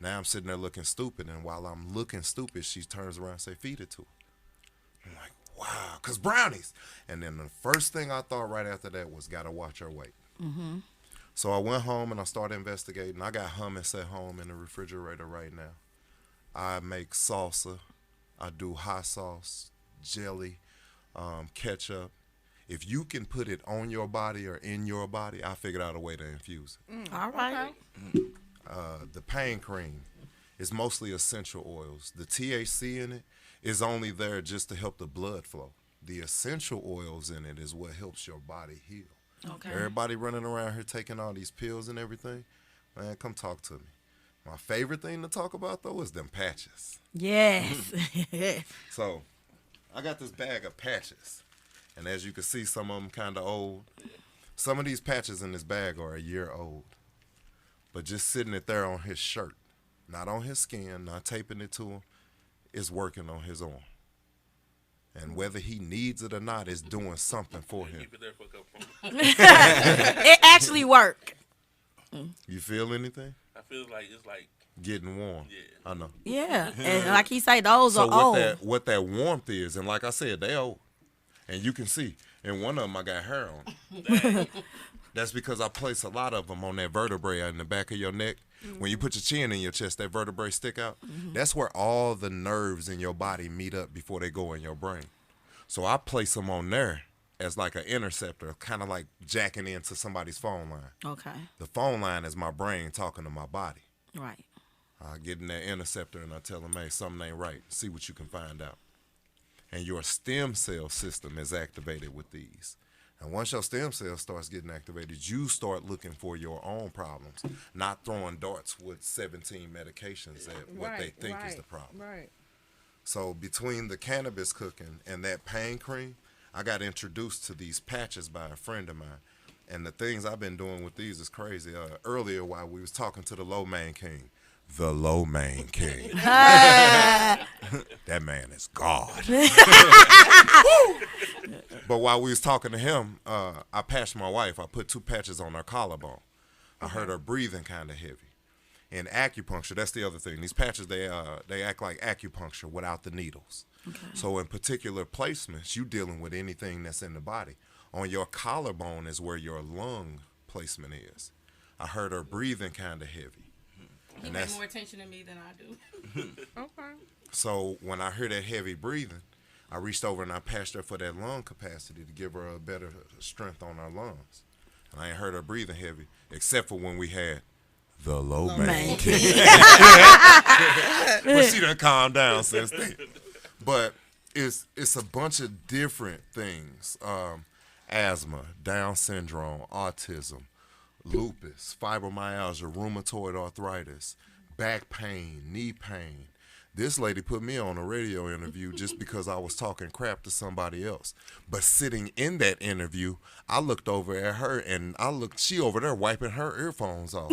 Now I'm sitting there looking stupid, and while I'm looking stupid, she turns around and say, feed it to her. I'm like, wow, because brownies. And then the first thing I thought right after that was, got to watch her weight. So I went home and I started investigating. I got hummus at home in the refrigerator right now. I make salsa. I do hot sauce, jelly, ketchup. If you can put it on your body or in your body, I figured out a way to infuse it. All right. The pain cream is mostly essential oils. The THC in it is only there just to help the blood flow. The essential oils in it is what helps your body heal. Okay. Everybody running around here taking all these pills and everything, man, come talk to me. My favorite thing to talk about, though, is them patches. Yes. So I got this bag of patches. And as you can see, some of them kind of old. Some of these patches in this bag are a year old. But just sitting it there on his shirt, not on his skin, not taping it to him, is working on his arm. And whether he needs it or not, it's doing something for him. Keep it there for a couple months. It actually worked. You feel anything? I feel like it's like Getting warm. Yeah. I know. Yeah. And like he say, those So are old. what that warmth is, and like I said, they old. And you can see, in one of them I got hair on. That's because I place a lot of them on that vertebrae in the back of your neck. When you put your chin in your chest, that vertebrae stick out. That's where all the nerves in your body meet up before they go in your brain. So I place them on there as like an interceptor, kind of like jacking into somebody's phone line. Okay. The phone line is my brain talking to my body. Right. I get in that interceptor and I tell them, hey, something ain't right. See what you can find out. And your stem cell system is activated with these. And once your stem cell starts getting activated, you start looking for your own problems, not throwing darts with 17 medications at what they think is the problem. Right. So between the cannabis cooking and that pain cream, I got introduced to these patches by a friend of mine. And the things I've been doing with these is crazy. Earlier while we was talking to the Low Main King, the Low Main King. That man is God. But while we was talking to him, I patched my wife. I put 2 patches on her collarbone. I heard her breathing kind of heavy. And acupuncture, that's the other thing. These patches, they act like acupuncture without the needles. Okay. So in particular placements, you dealing with anything that's in the body. On your collarbone is where your lung placement is. I heard her breathing kind of heavy. He pays more attention to me than I do. Okay. So when I heard that heavy breathing, I reached over and I patched her for that lung capacity to give her a better strength on her lungs. And I ain't heard her breathing heavy, except for when we had the Low Main King. But she done calmed down since then. But it's a bunch of different things. Asthma, Down syndrome, autism, lupus, fibromyalgia, rheumatoid arthritis, back pain, knee pain. This lady put me on a radio interview just because I was talking crap to somebody else. But sitting in that interview, I looked over at her and she over there wiping her earphones off.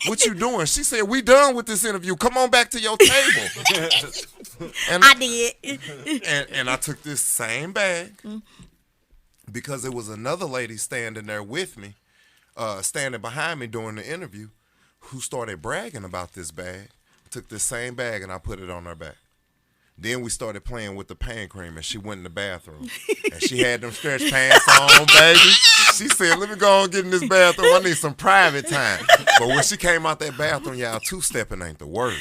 What you doing? She said, we done with this interview. Come on back to your table. And I did. and I took this same bag because there was another lady standing there with me, standing behind me during the interview, who started bragging about this bag. Took this same bag and I put it on her back. Then we started playing with the pain cream and she went in the bathroom. And she had them stretch pants on, baby. She said, let me go and get in this bathroom. I need some private time. But when she came out that bathroom, y'all, 2-stepping ain't the word.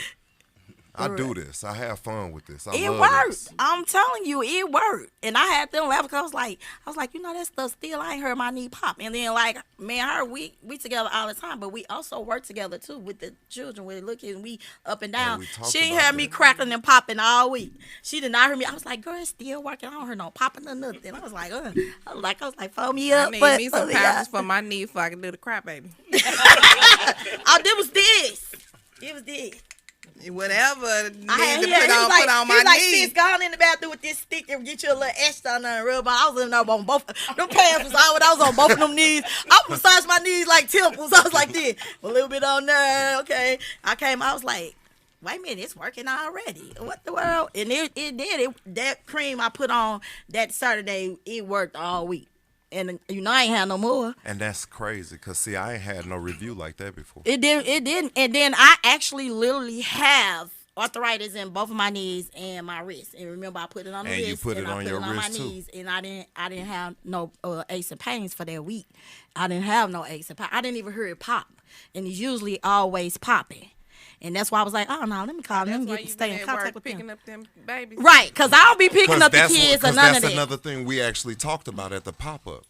I do this. I have fun with this. It love worked. this. I'm telling you, it worked. And I had them laugh because I was like, you know, that stuff still, I ain't heard my knee pop. And then like, me and her, we together all the time, but we also work together too with the children. We look and we up and down. She ain't heard me crackling and popping all week. She did not hear me. I was like, girl, it's still working. I don't hear no popping or nothing. I was like, fold me up. I need me some patches for my knee so I can do the crap, baby. Oh, it was this. Whatever need to he put was on my like, knee. sis, go on in the bathroom with this stick and get you a little extra on there and rub on. I was in there on both. Them pants was out. I was on both of them knees. I massaged my knees like temples. I was like this. A little bit on there. Okay. I was like, wait a minute, it's working already. What the world? And it did. That cream I put on that Saturday, it worked all week. And you know I ain't had no more. And that's crazy because, see, I ain't had no review like that before. It didn't. And then I actually literally have arthritis in both of my knees and my wrist. And remember, I put it on the wrist. And you put it on your wrist my too. knees, and I didn't have no aches and pains for that week. I didn't have no aches and pains. I didn't even hear it pop. And it's usually always popping. And that's why I was like, oh, no, let me call them That's why and you stay been in at contact work with picking them. up them babies. Right, because I don't be picking up the kids or none of that's that. another thing we actually talked about at the pop-up.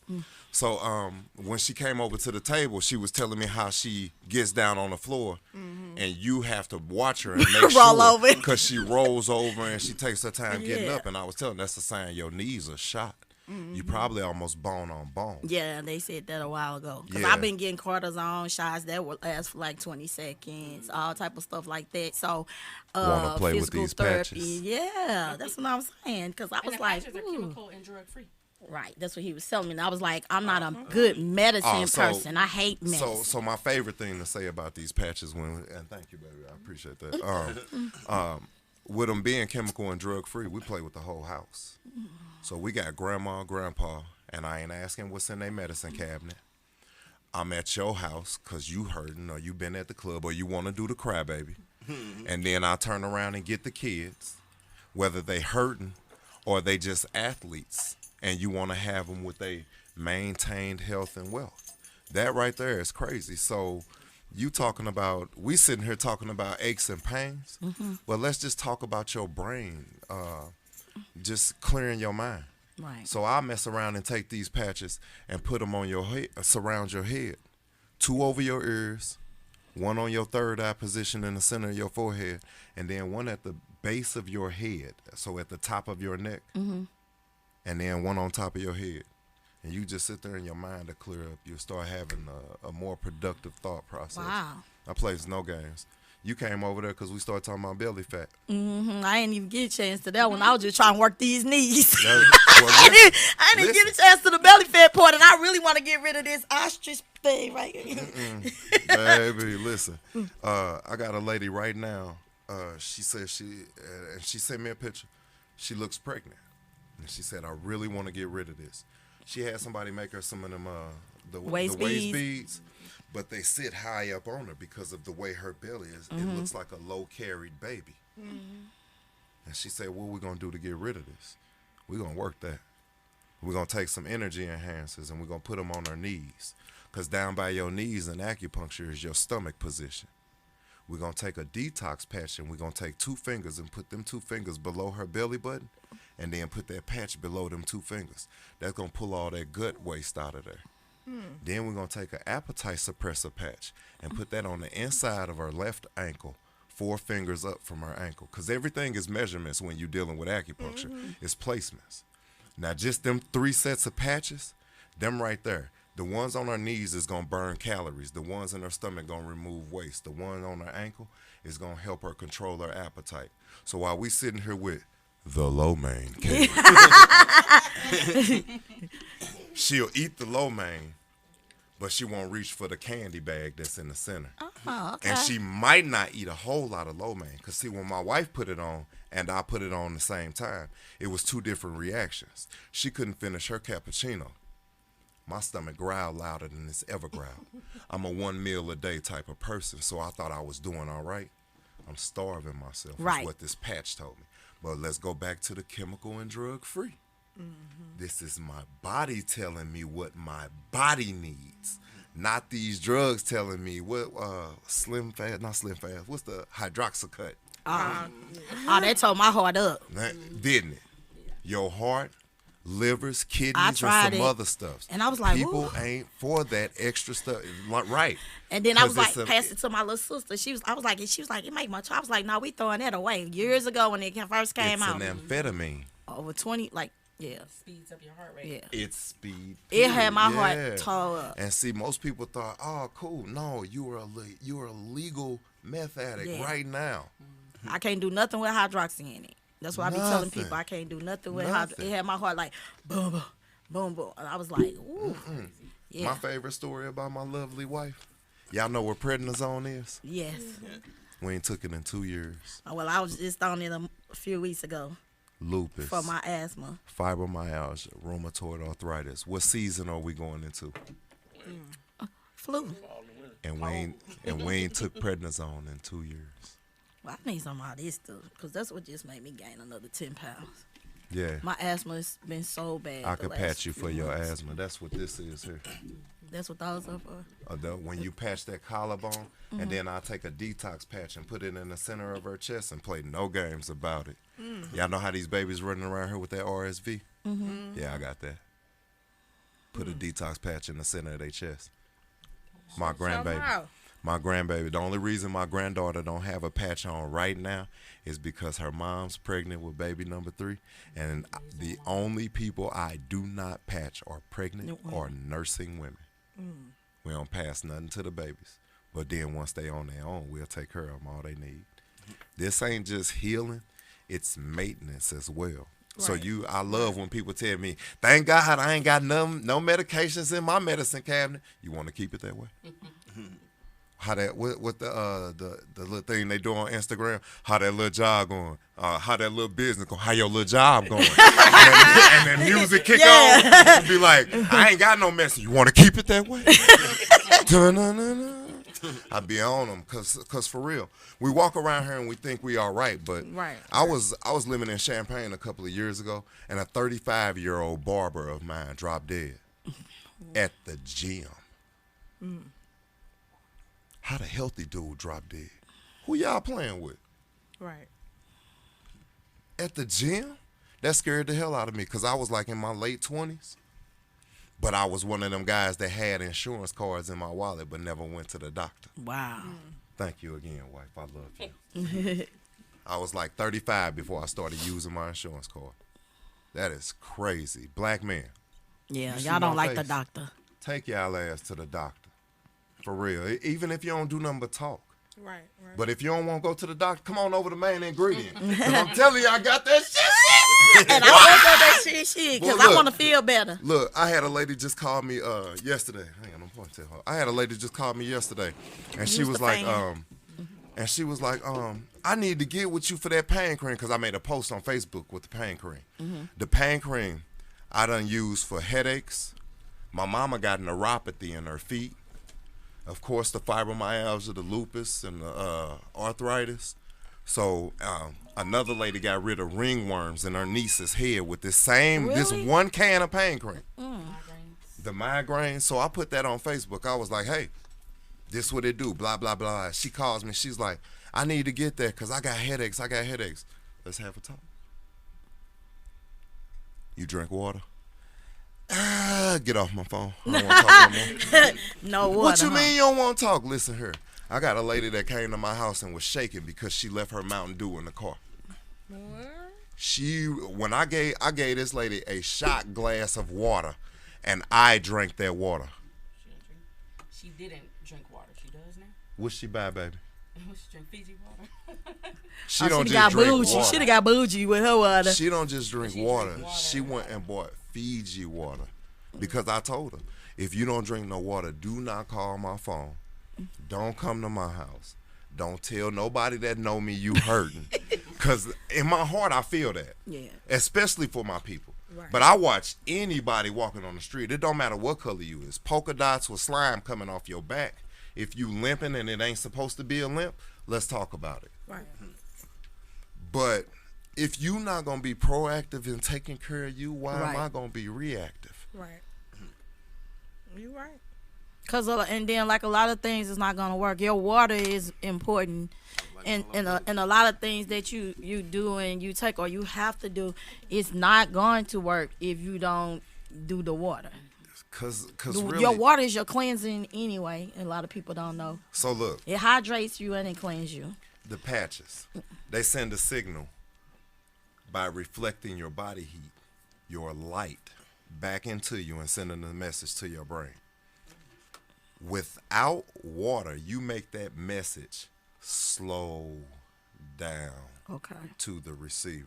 So when she came over to the table, she was telling me how she gets down on the floor, and you have to watch her and make Roll sure over. because she rolls over and she takes her time getting Yeah. up. And I was telling her, that's a sign your knees are shot. You probably almost bone on bone. Yeah, they said that a while ago. Because Yeah. I've been getting cortisone shots that will last for like 20 seconds, all type of stuff like that. So, Wanna play with physical these therapy. patches? Yeah, that's what I was saying. Because I And was the like, patches are ooh. chemical and drug free. Right, that's what he was telling me. And I was like, I'm not a good medicine So- person. I hate medicine. So my favorite thing to say about these patches, and thank you, baby, I appreciate that. With them being chemical and drug free, we play with the whole house. So we got grandma, grandpa, and I ain't asking what's in their medicine cabinet. I'm at your house because you hurting or you been at the club or you want to do the crybaby. And then I turn around and get the kids, whether they hurting or they just athletes, and you want to have them with a maintained health and wealth. That right there is crazy. So you talking about, we sitting here talking about aches and pains. Well, let's just talk about your brain, just clearing your mind. Right. So I mess around and take these patches and put them on your head, surround your head. 2 over your ears, 1 on your third eye position in the center of your forehead, and then 1 at the base of your head, so at the top of your neck, and then 1 on top of your head. And you just sit there in your mind to clear up. You start having a more productive thought process. Wow. I plays no games. You came over there because we started talking about belly fat. I didn't even get a chance to that one. I was just trying to work these knees. Well, I didn't listen. get a chance to the belly fat part, and I really want to get rid of this ostrich thing right here. Baby, listen. I got a lady right now. She said and she sent me a picture. She looks pregnant, and she said, "I really want to get rid of this." She had somebody make her some of them the Waist waist beads. beads, but they sit high up on her because of the way her belly is. It looks like a low carried baby. And she said, "What we gonna do to get rid of this? We're gonna work that. We're gonna take some energy enhancers and we're gonna put them on her knees, because down by your knees in acupuncture is your stomach position. We're going to take a detox patch and we're going to take 2 fingers and put them 2 fingers below her belly button and then put that patch below them 2 fingers. That's going to pull all that gut waste out of there. Then we're going to take an appetite suppressor patch and put that on the inside of her left ankle, 4 fingers up from her ankle, because everything is measurements when you're dealing with acupuncture. It's placements. Now, just them 3 sets of patches, them right there. The ones on her knees is going to burn calories. The ones in her stomach going to remove waste. The one on her ankle is going to help her control her appetite. So while we sitting here with the lo mein cake, she'll eat the lo mein, but she won't reach for the candy bag that's in the center. Oh, okay. And she might not eat a whole lot of lo mein, because see, when my wife put it on and I put it on the same time, it was 2 different reactions. She couldn't finish her cappuccino. My stomach growled louder than it's ever growled. I'm a 1 meal a day type of person, so I thought I was doing all right. I'm starving myself, Right. is what this patch told me. But let's go back to the chemical and drug free. This is my body telling me what my body needs, not these drugs telling me what not slim fast, what's the hydroxycut? Oh, that tore my heart up. Didn't it? Your heart, livers, I kidneys, and tried some it, other stuff. and I was like, people "Ooh." ain't for that extra stuff, right? And then I was 'Cause like, it's a- passed it to my little sister. She was like, it make much. I was like, no, we throwing that away. Years ago when it first came It's out, an amphetamine. over 20, like, yeah, Speeds up your heart rate. yeah. It's speed. It had my yeah. heart tore up. And see, most people thought, oh, cool. No, you are a legal meth addict Yeah. right now. I can't do nothing with hydroxy in it. That's why I be telling Nothing. people I can't do nothing with Nothing. It had my heart like boom, boom, boom, boom. And I was like, ooh, yeah, My favorite story about my lovely wife. Y'all know where prednisone is? yes. We ain't took it in 2 years. Well, I was just on it a few weeks ago Lupus, for my asthma. fibromyalgia, rheumatoid arthritis. What season are we going into? Flu. And we ain't took prednisone in 2 years. Well, I need some of this stuff because that's what just made me gain another 10 pounds. Yeah. My asthma has been so bad. I the could last patch you few for your months. asthma. That's what this is here. That's what those are for. When you patch that collarbone, and then I take a detox patch and put it in the center of her chest and play no games about it. Y'all know how these babies running around here with that RSV? Yeah, I got that. Put a detox patch in the center of their chest. My grandbaby. My grandbaby. The only reason my granddaughter don't have a patch on right now is because her mom's pregnant with baby number 3, and the only people I do not patch are pregnant or nursing women. We don't pass nothing to the babies. But then once they on their own, we'll take care of them all they need. This ain't just healing, it's maintenance as well. So I love when people tell me, thank God I ain't got no medications in my medicine cabinet. You want to keep it that way? How that what the little thing they do on Instagram? How that little job going? How that little business going? How your little job going? and then music kick on and be like, I ain't got no medicine. You want to keep it that way? I be on them cause for real, we walk around here and we think we all right, but I was living in Champaign a couple of years ago, and a 35-year-old barber of mine dropped dead at the gym. How the healthy dude dropped dead? Who y'all playing with? Right. At the gym? That scared the hell out of me because I was like in my late 20s. But I was one of them guys that had insurance cards in my wallet but never went to the doctor. Wow. Thank you again, wife. I love you. I was like 35 before I started using my insurance card. That is crazy. Black man. Yeah, see y'all don't my like the face? doctor. Take y'all ass to the doctor. For real. Even if you don't do nothing but talk. Right. But if you don't want to go to the doctor, come on over to Main Ingredient. 'Cause I'm telling you, I got that shit. And I want that shit because Well, I look. want to feel better. Look, I had a lady just call me yesterday. Hang on, I'm pointing to her. I had a lady just call me yesterday, and she Use was the like, fan. I need to get with you for that pain cream because I made a post on Facebook with the pain cream. The pain cream I done used for headaches. My mama got neuropathy in her feet. Of course, the fibromyalgia, the lupus, and the arthritis. So another lady got rid of ringworms in her niece's head with this one can of pain cream. The migraines. So I put that on Facebook. I was like, hey, this what it do, blah, blah, blah. She calls me. She's like, I need to get that because I got headaches. Let's have a talk. You drink water? Get off my phone. I don't want to talk no more. No water. What you mean you don't want to talk? Listen here. I got a lady that came to my house and was shaking because she left her Mountain Dew in the car. When I gave this lady a shot glass of water, and I drank that water. She didn't drink water. She does now. What's she buy, baby? She drink Fiji water. She don't just drink water. She should have got bougie with her water. She don't just drink water. She went and bought Fiji water because I told her, if you don't drink no water, do not call my phone. Don't come to my house. Don't tell nobody that know me you hurting. Because in my heart, I feel that. Yeah. Especially for my people. Right. But I watch anybody walking on the street. It don't matter what color you is. Polka dots with slime coming off your back. If you limping and it ain't supposed to be a limp, let's talk about it. Right. But if you not going to be proactive in taking care of you, why am Right. I going to be reactive? Right. You right. And then like a lot of things is not gonna work. Your water is important, and a lot of things that you do and you take or you have to do, it's not going to work if you don't do the water. Cause really, Your water is your cleansing anyway. And a lot of people don't know. So look, It hydrates you and it cleans you. the patches, they send a signal by reflecting your body heat, your light, back into you and sending a message to your brain. Without water, you make that message slow down to the receiver.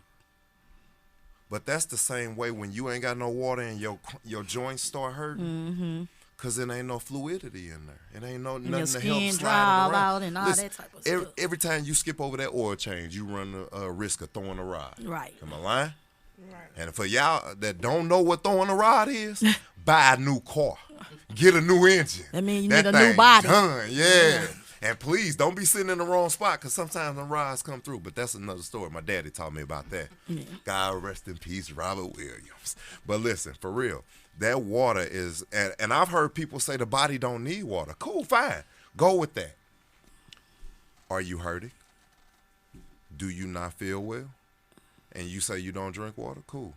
But that's the same way when you ain't got no water and your joints start hurting. Because it ain't no fluidity in there. It ain't nothing your to skin help slide dry it around. out and all Listen, that type of stuff. Every time you skip over that oil change, you run the risk of throwing a rod. Right. Am I lying? Right. And for y'all that don't know what throwing a rod is, buy a new car. Get a new engine. That means you That need a new thing body. Done. Yeah. And please don't be sitting in the wrong spot because sometimes the rods come through. But that's another story. My daddy taught me about that. God rest in peace, Robert Williams. But listen, for real, that water is, and I've heard people say the body don't need water. Cool, fine. Go with that. Are you hurting? Do you not feel well? And you say you don't drink water? Cool.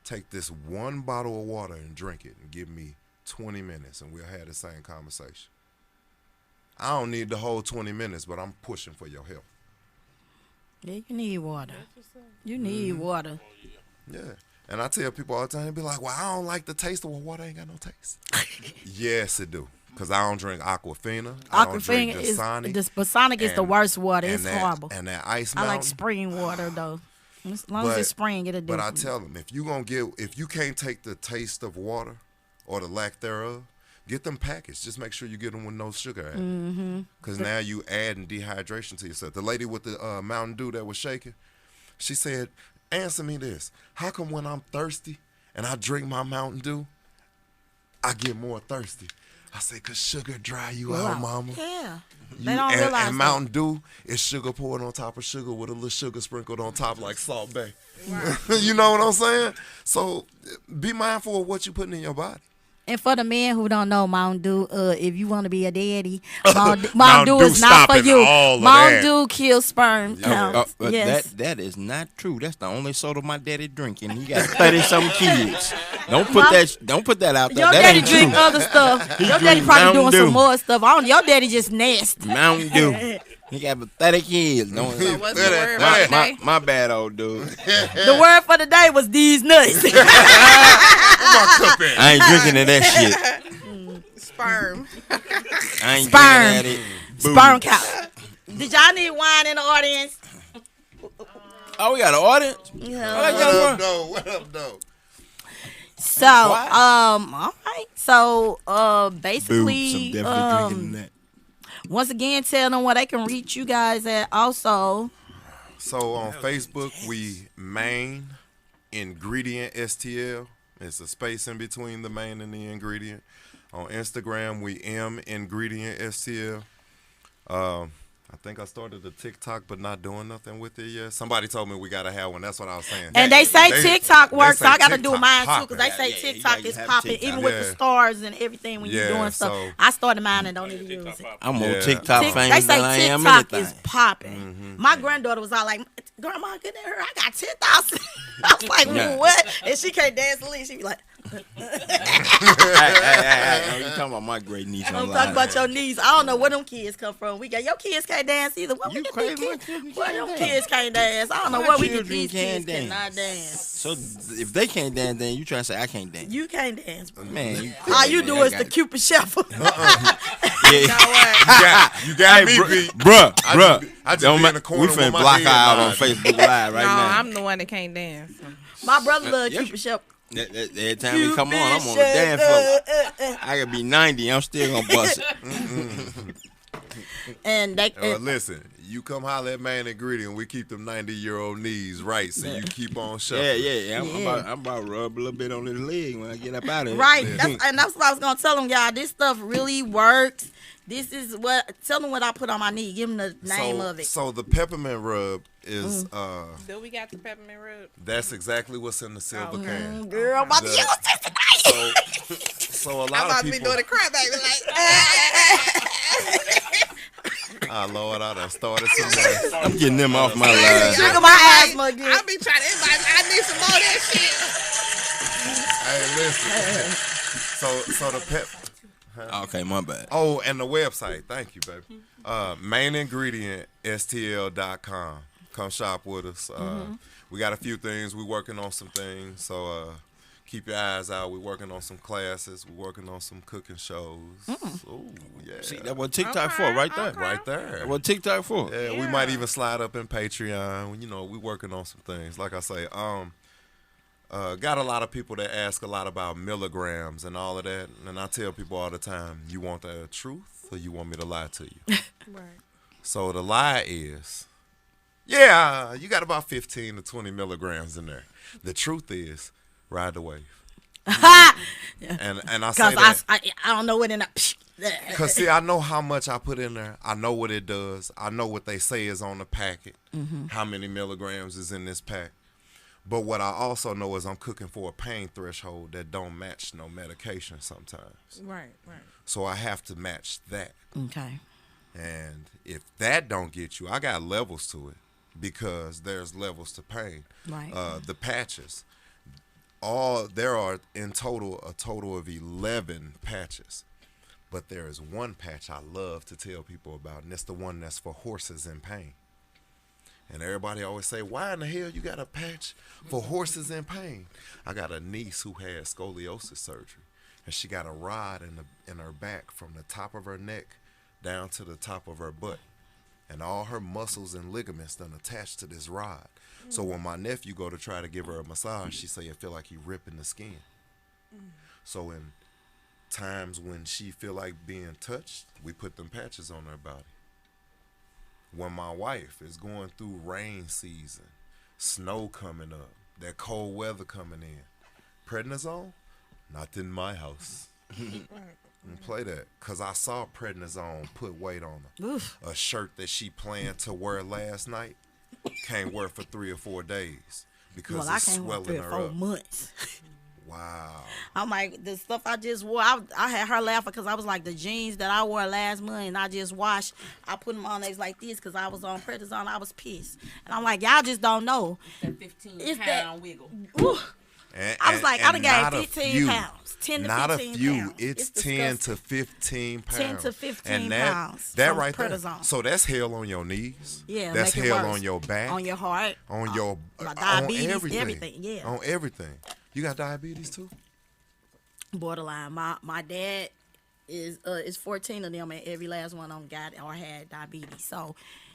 Take this one bottle of water and drink it and give me 20 minutes and we'll have the same conversation. I don't need the whole 20 minutes, but I'm pushing for your health. Yeah, you need water. You need water. Yeah. And I tell people all the time, they be like, well, I don't like the taste of water. Ain't got no taste. Yes, it do. Because I don't drink Aquafina. I don't drink Dasani. Dasani is the worst water. It's horrible. And that Ice I Mountain. like spring water, though. As long as it's spring, it'll do. But I tell them, if you can't take the taste of water or the lack thereof, get them packaged. Just make sure you get them with no sugar added. Because now you adding dehydration to yourself. The lady with the Mountain Dew that was shaking, she said, answer me this. How come when I'm thirsty and I drink my Mountain Dew, I get more thirsty? I say, because sugar dry you out, mama. Yeah. They don't realize and Mountain Dew is sugar poured on top of sugar with a little sugar sprinkled on top like Salt Bay. You know what I'm saying? So be mindful of what you're putting in your body. And for the men who don't know, Mountain Dew, if you want to be a daddy, Mountain Dew is not for you. Mountain Dew kills sperm counts. Yes. That is not true. That's the only soda my daddy drinking. He got 30-something kids. Don't put that out there. Your that daddy ain't drink true. other stuff. Your daddy drink probably Mountain doing Dew. some more stuff. Your daddy just nasty. Mountain Dew. He got 30 kids. So what's the word for today? My bad, old dude. The word for the day was these nuts. I ain't drinking to that shit. Sperm. I ain't Sperm. drinking at it. Boo. Sperm count. Did y'all need wine in the audience? Oh, we got an audience? Yeah. What up, though? So, all right. So, basically, Boo. I'm definitely drinking that. once again, tell them where they can reach you guys at. Also, So on Facebook, we main ingredient STL. It's a space in between the main and the ingredient. On Instagram, we ingredient STL. I think I started a TikTok, but not doing nothing with it yet. Somebody told me we gotta have one. That's what I was saying. and they say TikTok works, so say I got to do TikTok mine too, popping. because they say Yeah, TikTok you is have popping, TikTok. even with the Yeah. stars and everything when you're Yeah, doing stuff. so- I started mine and don't even use it. I'm Yeah. on TikTok They famous say than I am TikTok anything. is popping. My granddaughter was all like, "Grandma, get in her. I got 10,000." I was like, Yeah. "What?" And she can't dance the least. She be like, Hey, you talking about my great niece "I'm online. talking about your niece. I don't know where them kids come from. We got your kids can't dance either. What You we get crazy, these my kids? children Where can't them dance. kids can't dance? I don't know My where we get children these can't kids cannot dance. So if they can't dance, then you trying to say I can't dance? You can't dance. Man, All you do is the Cupid shuffle. You know what? You got me beat. Bruh. I just Don't be in the ma- corner we with finna my block head her out on nodded. Facebook Live right No, now. I'm the one that can't dance. My brother loves yes. Cupid shuffle. Every time we come on, I'm on the dance floor. I could be 90, I'm still gonna bust it. And they Listen, you come holler at Main Ingredient, we keep them 90-year-old knees right, so you keep on shuffling. Yeah. I'm about to rub a little bit on his leg when I get up out of here. right. That's what I was gonna tell them, y'all. This stuff really works. This is what. Tell them what I put on my knee. Give them the name of it. So the peppermint rub is Do we got the peppermint rub? that's exactly what's in the silver can. Girl, I'm about to The- use this tonight. So a I'm lot about of to be people. doing the crap baby like. Ah, Lord, I done started some. I'm getting them off my line. Trigger my asthma again. I be trying to invite. I need some more of that shit. Hey, listen. So the pep. Okay, my bad. Oh, and the website. Thank you, baby. Mainingredient.stl.com. Come shop with us. We got a few things. We working on some things. So keep your eyes out. We working on some classes. We working on some cooking shows. Ooh, yeah. See, that's what TikTok for, right there. Right there. That's what TikTok for. Yeah, we might even slide up in Patreon. You know, we working on some things. Like I say, got a lot of people that ask a lot about milligrams and all of that. And I tell people all the time, you want the truth or you want me to lie to you? Right. So the lie is, yeah, you got about 15 to 20 milligrams in there. The truth is, ride the wave. And I say Because that. I don't know what in Because, see, I know how much I put in there. I know what it does. I know what they say is on the packet, how many milligrams is in this pack. But what I also know is I'm cooking for a pain threshold that don't match no medication sometimes. Right. So I have to match that. Okay. And if that don't get you, I got levels to it because there's levels to pain. Right. The patches. There are in total a total of 11 patches. But there is one patch I love to tell people about, and it's the one that's for horses in pain. And everybody always say, why in the hell you got a patch for horses in pain? I got a niece who had scoliosis surgery, and she got a rod in her back from the top of her neck down to the top of her butt. And all her muscles and ligaments done attached to this rod. So when my nephew go to try to give her a massage, she say it feel like he ripping the skin. So in times when she feel like being touched, we put them patches on her body. When my wife is going through rain season, snow coming up, that cold weather coming in, prednisone, not in my house. And play that, cause I saw prednisone put weight on her. Oof. A shirt that she planned to wear last night can't wear for 3 or 4 days because Well, I it's can't work swelling 3 or her 4 up. months. Wow. I'm like, the stuff I just wore, I had her laughing because I was like, the jeans that I wore last month and I just washed, I put them on, they was like this because I was on prednisone. I was pissed. And I'm like, y'all just don't know. That 15 It's pound that- wiggle. Ooh. I was like, I done not gained a 15 few. pounds. 10 to Not 15 a few. pounds. It's 10 disgusting. to 15 pounds. 10 to 15 and that, pounds That from right there. prednisone. So that's hell on your knees. Yeah, That's make it hell worse. on your back. On your heart. On your my on diabetes, everything. everything, yeah. On everything. You got diabetes too? Borderline. My dad is 14 of them, and every last one of them got or had diabetes. So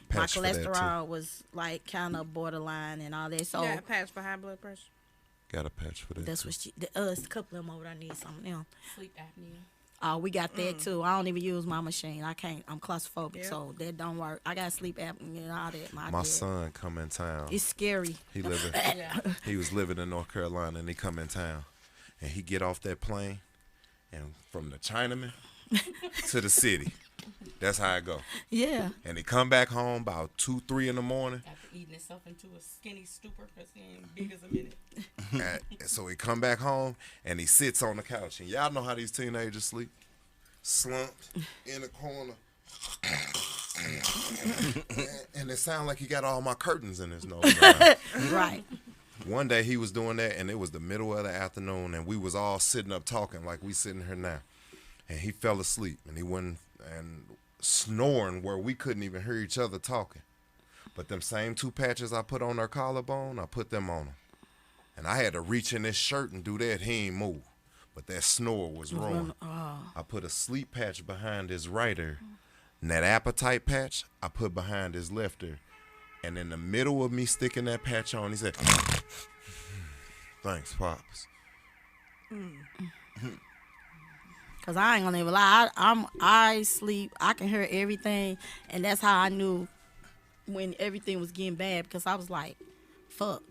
Patch for my that, too. cholesterol was like kind of borderline and all that. So Yeah, patch for high blood pressure. Got a patch for that. that's too. what she. It's a couple of them over there. I need something else. Sleep apnea. We got that too. I don't even use my machine. I can't. I'm claustrophobic, Yep. so that don't work. I got sleep apnea and all that. My dad. son come in town. It's scary. He living. Yeah. He was living in North Carolina, and he come in town, and he get off that plane, and from the Chinaman to the city, that's how it go. Yeah. And he come back home about 2, 3 in the morning. After eating itself into a skinny stupor because he ain't big as a minute. And so he come back home and he sits on the couch. And y'all know how these teenagers sleep? Slumped in the corner. And it sound like he got all my curtains in his nose. Right. One day he was doing that, and it was the middle of the afternoon, and we was all sitting up talking like we sitting here now. And he fell asleep, and he went and snoring where we couldn't even hear each other talking. But them same 2 patches I put on her collarbone, I put them on him. And I had to reach in his shirt and do that. He ain't move. But that snore was wrong. I put a sleep patch behind his right ear. And that appetite patch, I put behind his left ear. And in the middle of me sticking that patch on, he said, thanks, Pops. Cause I ain't gonna even lie. I sleep. I can hear everything, and that's how I knew when everything was getting bad. Because I was like, fuck.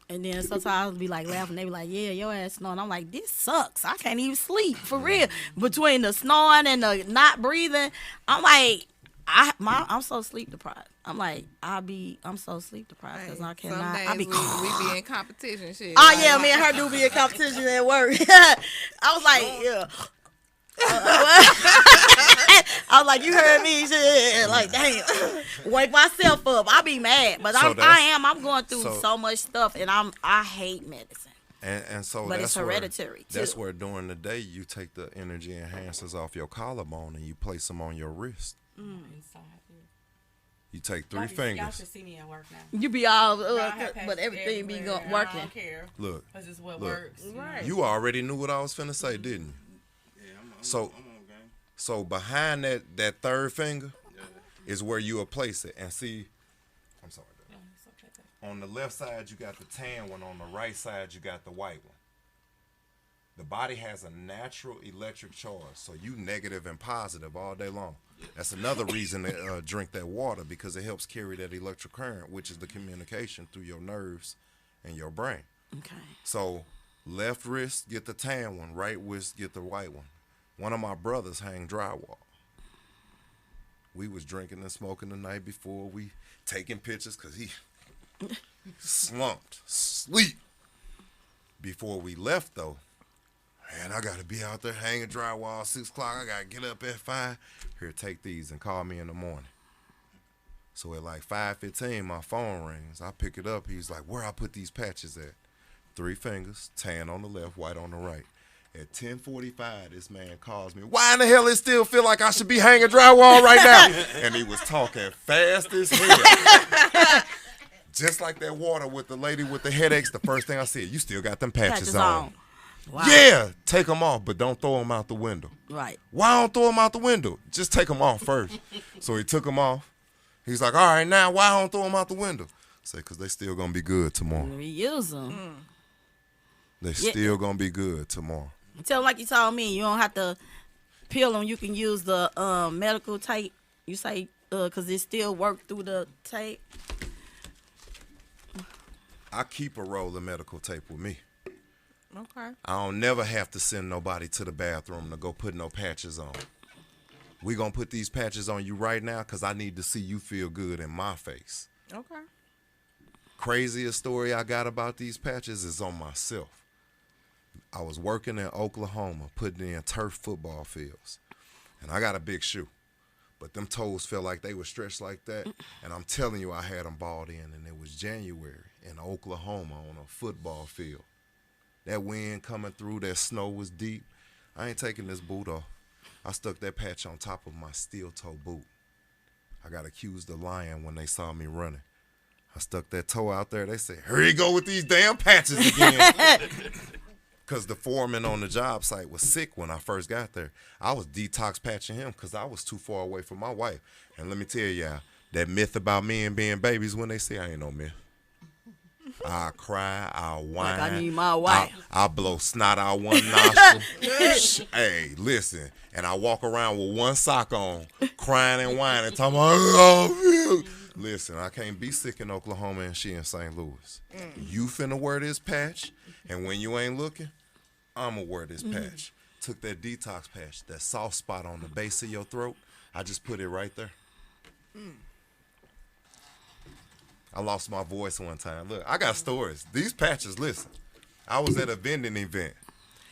And then sometimes I would be like laughing. They be like, yeah, your ass snoring. I'm like, this sucks. I can't even sleep for real. Between the snoring and the not breathing, I'm like, I'm so sleep deprived. I'm like, I'm so sleep deprived because I cannot. Some days I be. we be in competition shit. Oh yeah, me and her do be in competition at work. I was like, yeah. I was like, you heard me, shit. Like, damn, wake myself up. I be mad, but So I'm going through so- so much stuff, and I hate medicine. And so But that's it's hereditary, That's too. where during the day you take the energy enhancers off your collarbone and you place them on your wrist. Inside here. You take 3 Y'all fingers. should see me at work now. You be all, Y'all have but patches everything be everywhere. I working. don't care. Look, Because it's what Look. works. Right. you already knew what I was finna say, didn't you? So, so behind that third finger is where you will place it. And see, I'm sorry. Yeah, it's okay. On the left side, you got the tan one. On the right side, you got the white one. The body has a natural electric charge, so you negative and positive all day long. That's another reason to drink that water, because it helps carry that electric current, which is the communication through your nerves and your brain. Okay. So left wrist, get the tan one. Right wrist, get the white one. One of my brothers hang drywall. We was drinking and smoking the night before. We taking pictures because slumped, sleep. Before we left, though, man, I got to be out there hanging drywall 6 o'clock. I got to get up at 5. Here, take these and call me in the morning. So at like 5:15, my phone rings. I pick it up. He's like, where I put these patches at? 3 fingers, tan on the left, white on the right. At 10:45, this man calls me. Why in the hell it still feel like I should be hanging drywall right now? And he was talking fast as hell. Just like that water with the lady with the headaches, the first thing I said, you still got them patches on. Wow. Yeah, take them off, but don't throw them out the window. Right. Why don't throw them out the window? Just take them off first. So he took them off. He's like, all right, now why don't throw them out the window? I say, because they still going to be good tomorrow. Reuse them. They still going to be good tomorrow. Tell them like you told me, you don't have to peel them. You can use the medical tape. You say, because it still work through the tape. I keep a roll of medical tape with me. Okay. I don't never have to send nobody to the bathroom to go put no patches on. We going to put these patches on you right now because I need to see you feel good in my face. Okay. Craziest story I got about these patches is on myself. I was working in Oklahoma putting in turf football fields. And I got a big shoe. But them toes felt like they were stretched like that. And I'm telling you, I had them balled in. And it was January in Oklahoma on a football field. That wind coming through, that snow was deep. I ain't taking this boot off. I stuck that patch on top of my steel toe boot. I got accused of lying when they saw me running. I stuck that toe out there. They said, here you go with these damn patches again. Because the foreman on the job site was sick when I first got there. I was detox patching him because I was too far away from my wife. And let me tell y'all, that myth about men being babies, when they say I ain't no myth. I cry, I whine. Like I need my wife. I blow snot out one nostril. Hey, listen. And I walk around with one sock on, crying and whining, talking about, I love you. Listen, I can't be sick in Oklahoma and she in St. Louis. You finna wear this patch, and when you ain't looking, I'ma wear this patch. Took that detox patch, that soft spot on the base of your throat, I just put it right there. I lost my voice one time. Look, I got stories. These patches, listen. I was at a vending event,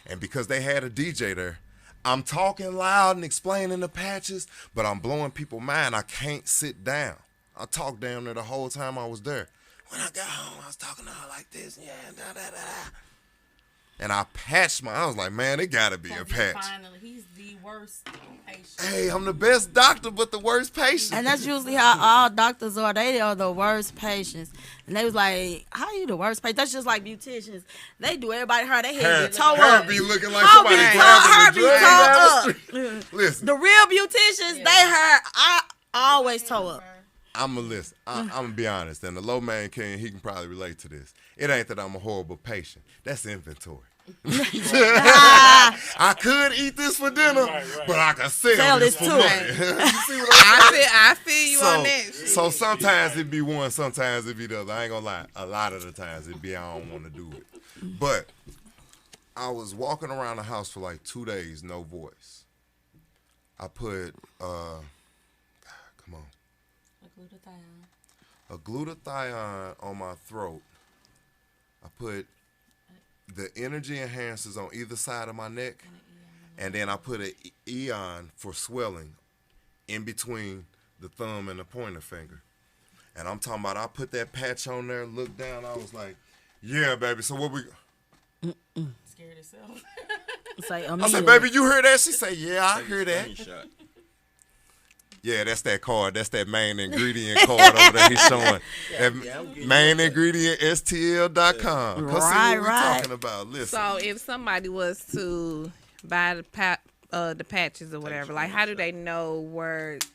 and because they had a DJ there, I'm talking loud and explaining the patches, but I'm blowing people's mind. I can't sit down. I talked down there the whole time I was there. When I got home, I was talking to her like this, yeah, da da da. And I patched I was like, man, it gotta be a patch. Finally, he's the worst patient. Hey, I'm the best doctor, but the worst patient. And that's usually how all doctors are. They are the worst patients. And they was like, how you the worst patient? That's just like beauticians. They do everybody hair. They head be toe her up. be looking like somebody Her grabbing be the drug down the toe street. up. Listen, The real beauticians, they hair, I always toe up. I'm a listen. I'm gonna be honest, and the low man king, he can probably relate to this. It ain't that I'm a horrible patient. That's inventory. I could eat this for dinner, but I can sell this for money. You see what I'm saying? I feel you on that. So sometimes it be one, sometimes it be the other. I ain't gonna lie. A lot of the times it be I don't want to do it. But I was walking around the house for like 2 days, no voice. I put come on. A glutathione on my throat. I put the energy enhancers on either side of my neck, and then I put an eon for swelling in between the thumb and the pointer finger. And I'm talking about I put that patch on there, looked down, I was like, yeah, baby, so what we... Scared herself. It's like, I said, baby, you hear that? She said, yeah, I hear that. Yeah, that's that card. That's that main ingredient card over there he's showing. Main ingredient STL.com. Right, see what we're talking about. Listen. So if somebody was to buy the patches or whatever, like how do they know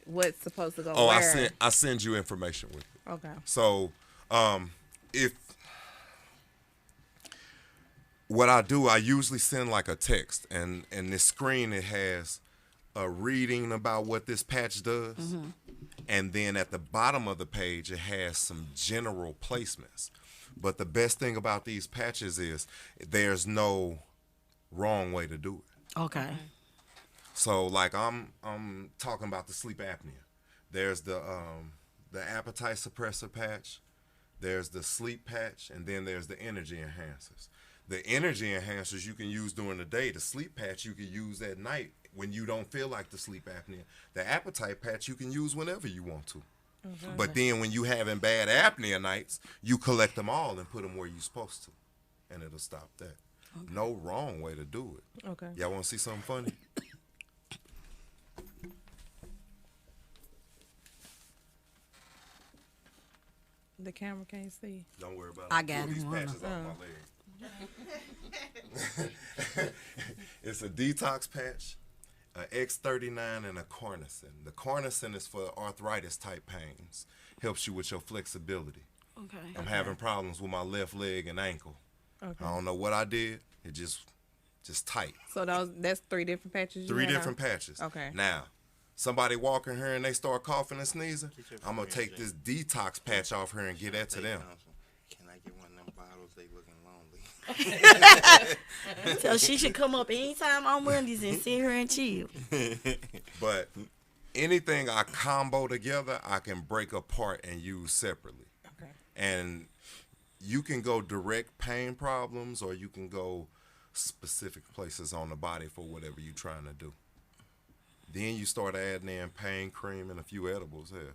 what's supposed to go where? I send you information with it. Okay. So if what I do, I usually send like a text, and this screen, it has a reading about what this patch does, and then at the bottom of the page it has some general placements. But the best thing about these patches is there's no wrong way to do it. Okay. So like I'm talking about the sleep apnea. There's the appetite suppressor patch. There's the sleep patch, and then there's the energy enhancers. The energy enhancers you can use during the day. The sleep patch you can use at night when you don't feel like the sleep apnea. The appetite patch you can use whenever you want to. But then when you having bad apnea nights, you collect them all and put them where you're supposed to, and it'll stop that. No wrong way to do it. Okay. Y'all want to see something funny? The camera can't see. Don't worry about it. I got Pull it. these patches off my leg. It's a detox patch, a X39, and a carnosine. The carnosine is for arthritis type pains. Helps you with your flexibility. Okay. I'm having problems with my left leg and ankle. Okay. I don't know what I did. It just tight. So that's 3 different patches. Three different patches. Okay. Now, somebody walk in here and they start coughing and sneezing, I'm gonna take this detox patch off her and get that to them. Can I get one of them bottles? They looking lonely. So she should come up anytime on Mondays and sit here and chill. But anything I combo together, I can break apart and use separately. Okay. And you can go direct pain problems, or you can go specific places on the body for whatever you're trying to do. Then you start adding in pain cream and a few edibles. Hell,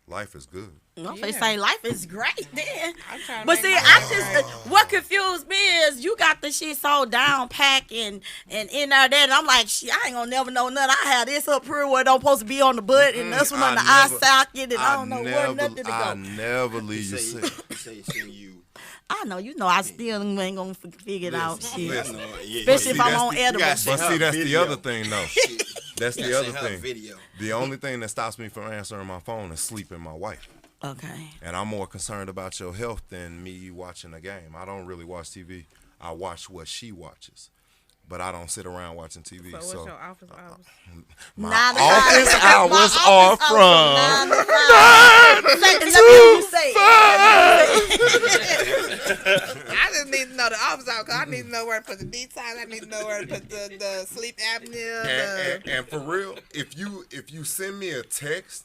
life is good. I'm finna say life is great then. I'm trying to But make see, my I life just great. what confused me is you got the shit so down packed and in there that I'm like, shit, I ain't gonna never know nothing. I have this up here where it don't supposed to be on the butt and this one on the eye socket and I don't know where nothing to go. I never leave you sick. You say it's in you. I know, I still ain't gonna figure it out. Shit. Listen. Especially if See, I'm that's on the- edibles. But see, that's the Video. other thing, though. That's the other thing. Video. The only thing that stops me from answering my phone is sleeping my wife. Okay. And I'm more concerned about your health than me watching a game. I don't really watch TV. I watch what she watches. But I don't sit around watching TV. So what's your office hours? My 9 to 5. office hours My office are hours from 9 to 5. Let me hear you say it. I just need to know the office hours. 'Cause I need to know where to put the detox. I need to know where to put the sleep apnea. And for real, if you send me a text,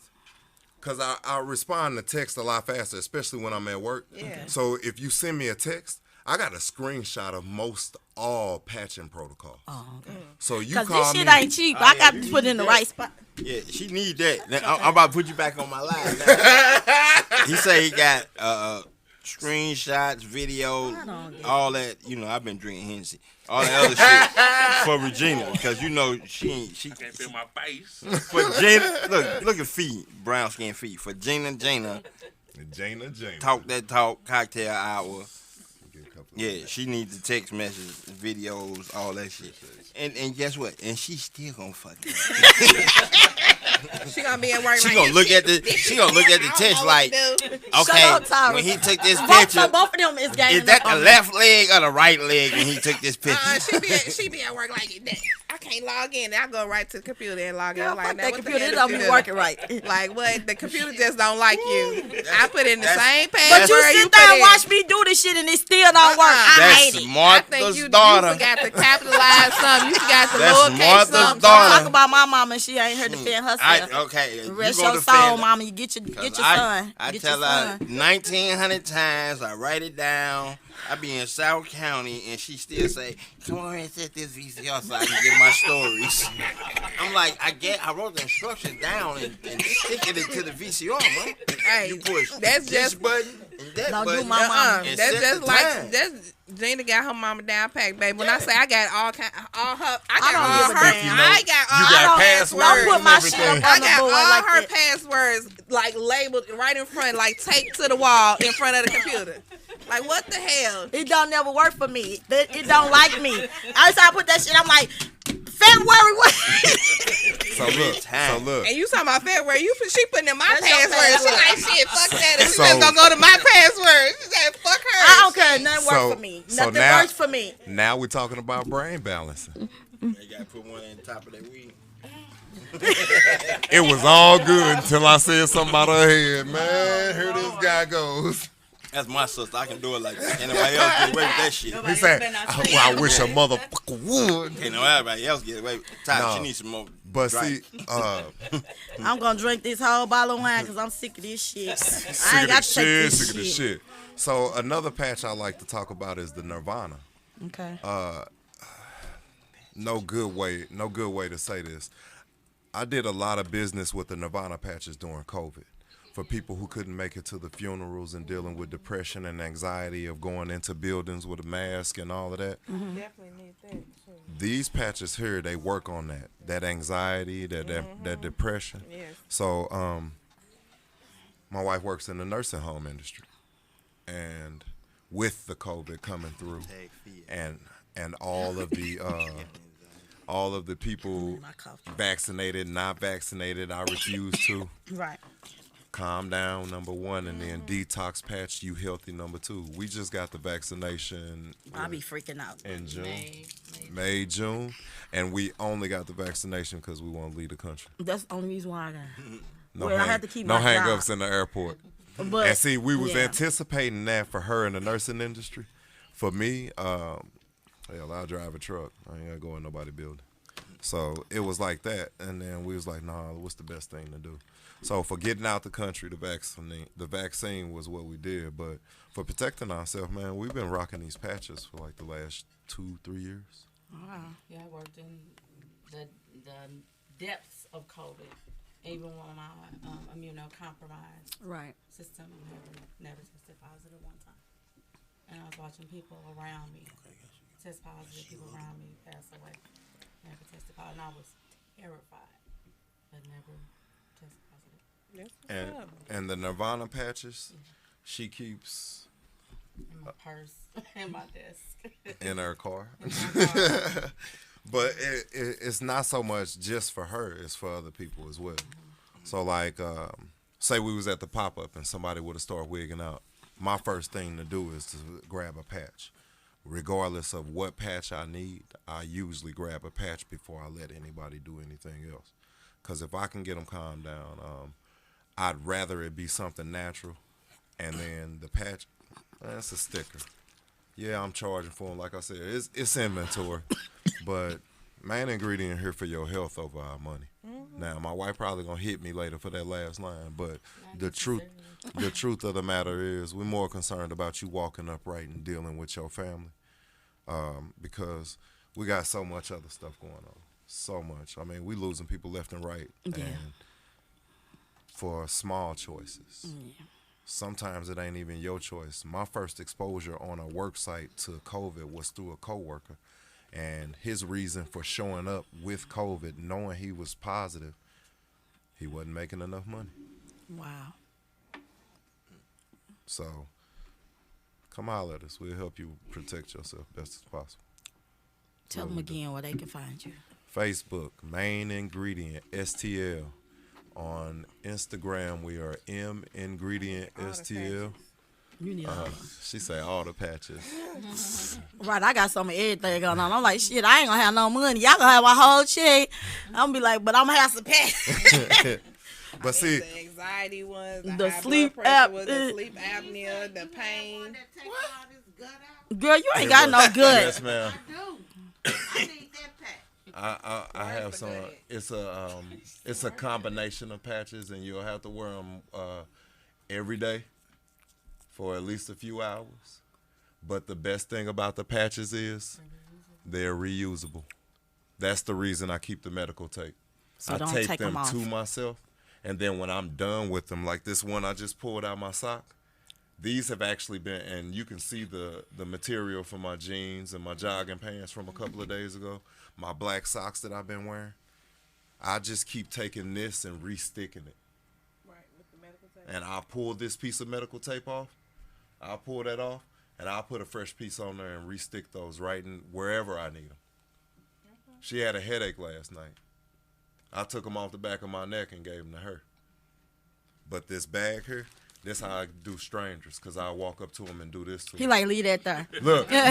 because I respond to text a lot faster, especially when I'm at work. Yeah. So if you send me a text, I got a screenshot of most all patching protocols. Oh, okay. So you Cause call this shit me. ain't cheap. I got to put it in the right spot. Yeah, she need that. Now, I'm about to put you back on my line now. He say he got screenshots, videos, all that. I've been drinking Hennessy. All that other shit for Regina, because she Can't feel my face. for Gina. Look at feet, brown skin feet. For Gina, Jana. talk that talk, cocktail hour. Yeah, she needs the text messages, videos, all that shit. And guess what? And she still gonna fuck it. She gonna be at work. She like, gonna look at the I text don't like, know what to do. okay, Shut up, Tyra. when he took this So picture, both of them is gaining is that up the on left leg or the right leg when he took this picture? She be at work like that. I can't log in. I go right to the computer and log in. Girl, I'm like, fuck now, that what the computer. hell It don't is be you working doing? right. Like what? The computer just don't like you. I put in the same But password you sit put there and in. watch me do this shit and it still don't work. I That's hate it. I Martha's think you daughter. forgot to capitalize something. You forgot to That's lowercase Martha's something. daughter. Talk about my mama and she ain't here to defend herself. Okay, you Rest gonna your soul, defend her. mama. You get your son. I Get tell your her son. 1,900 times. I write it down. I be in South County, and she still say, "Come on and set this VCR so I can get my stories." I'm like, I wrote the instructions down and sticking it to the VCR, bro. Hey, You push that's this just button and that Don't do button. my mama. And That's set just the like time. that's Gina got her mama down packed, baby. When I say I got all her, I don't got all give a her. damn. I got all You got her passwords. Don't put my and shit everything. up I on the got board all like her that. passwords like labeled right in front, like taped to the wall in front of the computer. Like what the hell? It don't never work for me. It don't like me. Every time I put that shit, I'm like, February what? So look. And you talking about February? She putting in my That's your password. She password. like shit. Fuck that. And she So- just gonna go to my password. She said fuck her. I don't care. Nothing So- works for me. so Nothing now- works for me. Now we're talking about brain balancing. They gotta put one on top of that weed. It was all good until I said something about her head. Man, here this guy goes. That's my sister. I can do it like that. Anybody else get away with that shit? He said, well, I wish a motherfucker would. Can't nobody else get away with it. No. She needs some more. But drink. see, I'm gonna drink this whole bottle of wine because I'm sick of this shit. sick I ain't of got this to take shit, this sick of this shit. So another patch I like to talk about is the Nirvana. Okay. No good way to say this. I did a lot of business with the Nirvana patches during COVID for people who couldn't make it to the funerals and dealing with depression and anxiety of going into buildings with a mask and all of that. Definitely need that. Too. These patches here, they work on that anxiety, that depression. Yes. So my wife works in the nursing home industry, and with the COVID coming through, and all of the people vaccinated, not vaccinated, I refuse to. Right. Calm down, number one, and then detox patch, you healthy, number two. We just got the vaccination I'll be freaking out. in June, May, June, and we only got the vaccination because we want to leave the country. That's the only reason why I got it. No, Well, I had to keep no my hang-ups job. in the airport. But, And see, we was yeah. anticipating that for her in the nursing industry. For me, hell, I drive a truck. I ain't gotta go in nobody building. So it was like that, and then we was like, nah, what's the best thing to do? So for getting out the country, the vaccine was what we did. But for protecting ourselves, man, we've been rocking these patches for like the last 2-3 years. Wow. Yeah, I worked in the depths of COVID, even when my immunocompromised Right. system never tested positive one time. And I was watching people around me test positive, people around me pass away, never tested positive. And I was terrified, but never tested positive. That's what's up. And the Nirvana patches, she keeps In my purse, in my desk. in her car. In my car. But it's not so much just for her; it's for other people as well. So, like, say we was at the pop-up and somebody would have started wigging out. My first thing to do is to grab a patch. Regardless of what patch I need, I usually grab a patch before I let anybody do anything else. Because if I can get them calmed down, I'd rather it be something natural. And then the patch, that's a sticker. Yeah, I'm charging for them. Like I said, it's inventory. But main ingredient here for your health over our money. Now, my wife probably going to hit me later for that last line. But the truth of the matter is we're more concerned about you walking upright and dealing with your family. Because we got so much other stuff going on. So much. I mean, we losing people left and right. Yeah. And for small choices. Yeah. Sometimes it ain't even your choice. My first exposure on a work site to COVID was through a coworker. And his reason for showing up with COVID, knowing he was positive, he wasn't making enough money. Wow. So come holler at us. We'll help you protect yourself best as possible. Tell them again where they can find you. Facebook, Main Ingredient, STL. On Instagram, we are M Ingredient STL. You need all She say all the patches. Right, I got some of everything going on. I'm like, shit, I ain't gonna have no money. Y'all gonna have my whole check. I'm gonna be like, but I'm gonna have some pay. But see, The anxiety ones, The the high sleep blood pressure ap- was, the sleep apnea, the pain. Girl, you ain't got no good. yes, ma'am. I need that pack. I have some. It's a combination of patches, and you'll have to wear them every day for at least a few hours. But the best thing about the patches is they're reusable. That's the reason I keep the medical tape. So I don't tape take them them off. to myself, and then when I'm done with them, like this one I just pulled out my sock. These have actually been, and you can see the material from my jeans and my jogging pants from a couple of days ago. My black socks that I've been wearing. I just keep taking this and re-sticking it. Right, with the medical tape. And I'll pull this piece of medical tape off. I'll pull that off, and I'll put a fresh piece on there and re-stick those right in wherever I need them. She had a headache last night. I took them off the back of my neck and gave them to her. But this bag here, this how I do strangers, because I walk up to them and do this to He them. like, leave that there. Look, you see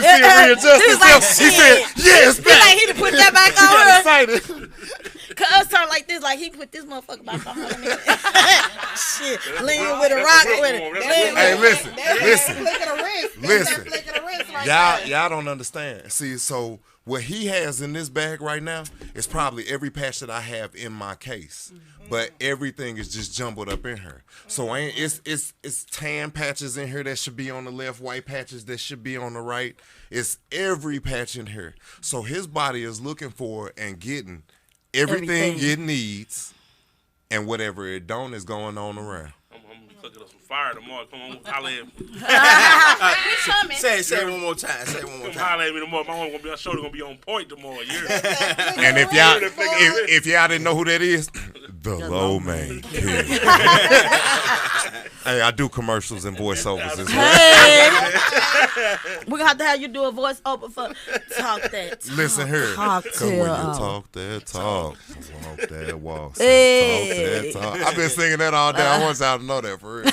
it readjust He was like, itself. He said, yes, He like, he done put that back on her. excited. Cause her like this, like he put this motherfucker back on her. Shit, lean with a rock with it. Hey, listen. Flick of the wrist. Listen. Flick of the wrist right Y'all don't understand. See, so what he has in this bag right now is probably every patch that I have in my case, but everything is just jumbled up in her. So it's tan patches in here that should be on the left, white patches that should be on the right. It's every patch in here. So his body is looking for and getting everything it needs, and whatever it don't is going on around. I'm cooking up some fire tomorrow. Come on, holler at me. Say it one more time. Say it one more Come time. holler at me tomorrow. My shoulder gonna be on point tomorrow. And if y'all didn't know who that is, the low man king. Hey, I do commercials and voiceovers as well. Hey, we're gonna have to have you do a voice over for talk that. Listen here. Cause when you Cocktail. talk that talk, walk that walk, Hey. talk that talk. I've been singing that all day. I want y'all to know that for real.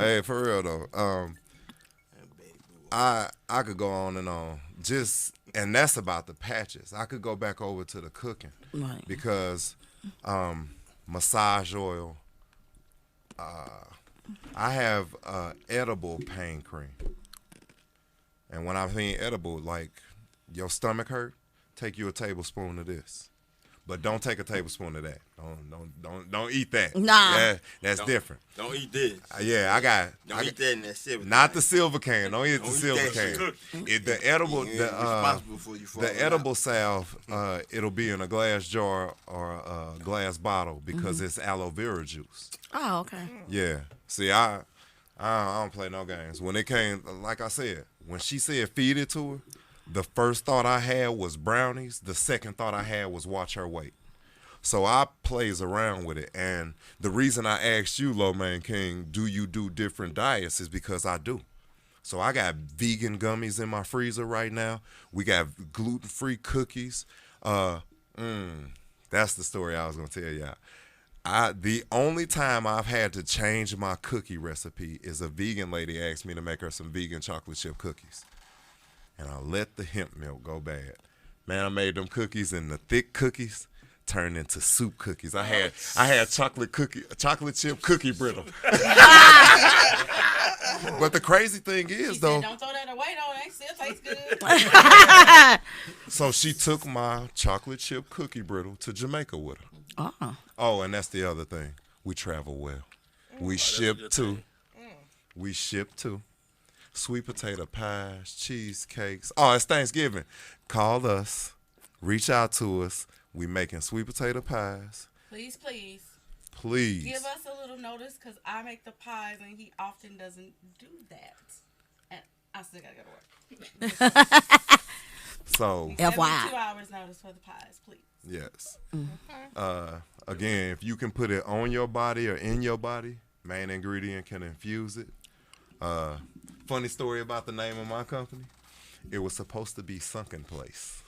Hey, for real though. I could go on and on. And that's about the patches. I could go back over to the cooking, Right. because massage oil. I have edible pain cream, and when I mean edible, like your stomach hurt, take you a tablespoon of this, but don't take a tablespoon of that. Don't eat that. Nah. That's different. Don't eat this. Yeah, Don't eat that in that silver. not the silver can. Don't eat the Don't eat silver that can. shit. The edible, You ain't responsible for you falling the edible out. salve, it'll be in a glass jar or a glass bottle because it's aloe vera juice. Oh, okay. Yeah. See, I don't play no games. When it came, like I said, when she said feed it to her, the first thought I had was brownies. The second thought I had was watch her weight. So I plays around with it. And the reason I asked you, Low Man King, do you do different diets is because I do. So I got vegan gummies in my freezer right now. We got gluten-free cookies. That's the story I was going to tell y'all. The only time I've had to change my cookie recipe is a vegan lady asked me to make her some vegan chocolate chip cookies. And I let the hemp milk go bad. Man, I made them cookies, and the thick cookies turned into soup cookies. I had chocolate chip cookie brittle. But the crazy thing is, though, Don't throw that away, though. They still taste good. so she took my chocolate chip cookie brittle to Jamaica with her. Oh, and that's the other thing. We travel well. We ship too. We ship too. Sweet potato pies, cheesecakes. Oh, it's Thanksgiving. Call us. Reach out to us. We making sweet potato pies. Please, please. Please. Give us a little notice, because I make the pies, and he often doesn't do that. And I still got to go to work. So, Every 2 FYI. hours notice for the pies, please. yes. Again, if you can put it on your body or in your body, main ingredient can infuse it. Funny story about the name of my company. It was supposed to be Sunken Place.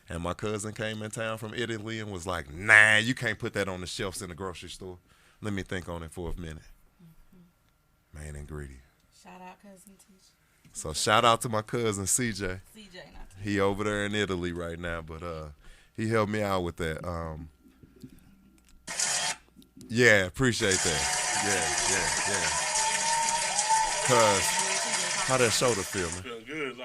And my cousin came in town from Italy and was like, nah, you can't put that on the shelves in the grocery store. Let me think on it for a minute. Main ingredient. Shout out, cousin Tisha. So shout out to my cousin CJ. CJ, not to He over there in Italy right now, but he helped me out with that. Yeah, appreciate that. Yeah. Cause how that shoulder feel, man? Feeling good as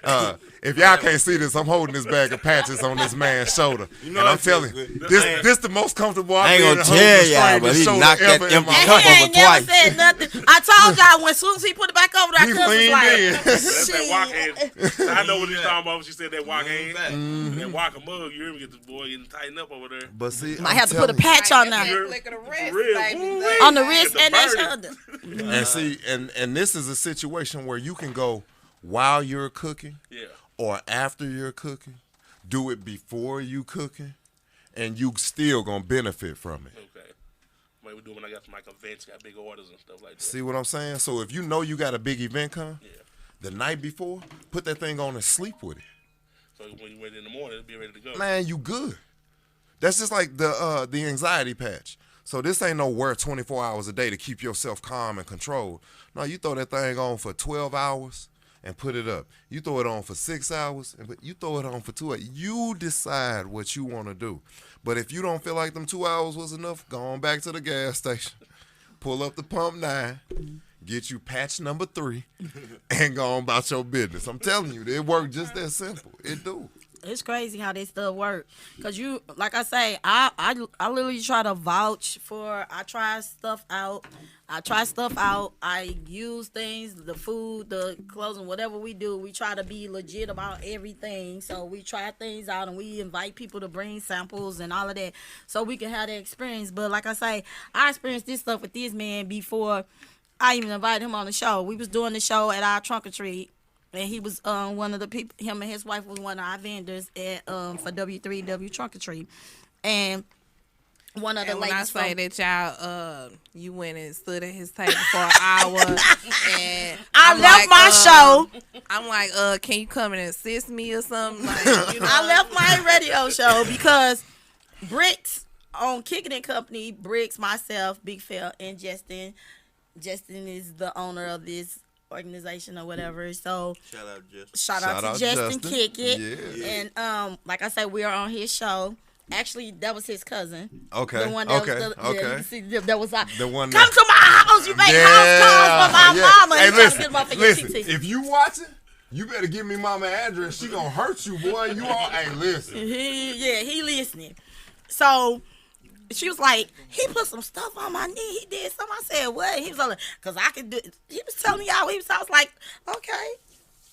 always. If y'all can't see this, I'm holding this bag of patches on this man's shoulder. know And I'm it feels telling you, good. this the most comfortable I I've ain't been gonna in holding tell the y'all, stranger but he shoulder knocked that ever in empty my And cup he life. ain't over never twice. said nothing. I told y'all when soon as he put it back over there, He cuz was leaned like, in. That's that walk hand. I know what he's talking about when she said that walk hand. That walk a mug. You hear me get this boy getting tightened up over there. But see, might I'm have to put a telling you. patch on there. Flick of the wrist, real. baby. Woo-wee. On the wrist It's a and that burden. shoulder. And see, and this is a situation where you can go while you're cooking Yeah. or after you're cooking. Do it before you cooking, and you still gonna benefit from it. Okay. Like we do when I got some like events, got big orders and stuff like that. See what I'm saying? So if you know you got a big event come, Yeah. the night before, put that thing on and sleep with it. So when you wait in the morning, it'll be ready to go. Man, you good. That's just like the anxiety patch. So this ain't no wear 24 hours a day to keep yourself calm and controlled. No, you throw that thing on for 12 hours and put it up. You throw it on for 6 hours, but you throw it on for 2 hours. You decide what you want to do. But if you don't feel like them 2 hours was enough, go on back to the gas station, pull up the pump 9, get you patch number 3, and go on about your business. I'm telling you, it worked just that simple. It do. It's crazy how this stuff work. Cause you, like I say, I literally try to vouch for. I try stuff out. I use things, the food, the clothes, and whatever we do. We try to be legit about everything. So we try things out, and we invite people to bring samples and all of that, so we can have that experience. But like I say, I experienced this stuff with this man before I even invited him on the show. We was doing the show at our trunk or treat. And he was one of the people. Him and his wife was one of our vendors at for W3W Trunk or Treat, and one of the And when ladies. I say that y'all, you went and stood at his table for an hour, and I left my show. I'm like, can you come and assist me or something? Like, you know? I left my radio show because Bricks on Kicking It Company, Bricks, myself, Big Phil, and Justin. Justin is the owner of this organization or whatever. So shout out to Justin Kick It. Yeah. And like I said, we are on his show. Actually, that was his cousin. Okay. The one that okay. was okay. see, that was like, The one come to my house. You make house calls for my mama. Hey, You trying to get him off of your listen. TT. If you watching, you better give me mama address. She gonna hurt you, boy. You all. Hey, listen. He listening. So she was like, he put some stuff on my knee. He did something. I said, what? He was like, because I could do it. He was telling me how he was. I was like, okay.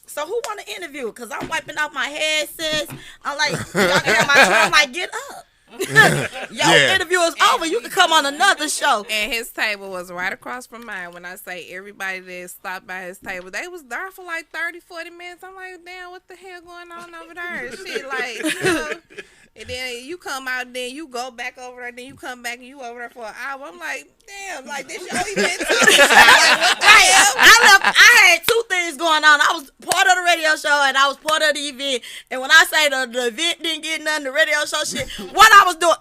So who want to interview? Because I'm wiping off my head, sis. I'm like, y'all can have my chair. I'm like, get up. Your interview is over. You can come on another show. And his table was right across from mine. When I say everybody that stopped by his table, they was there for like 30, 40 minutes. I'm like, damn, what the hell going on over there? And shit, like, you know. And then you come out, and then you go back over there, then you come back, and you over there for an hour. I'm like, damn, like, this your event too? Like, what the hell? I had two things going on. I was part of the radio show, and I was part of the event. And when I say the event didn't get none, the radio show shit, what I was doing,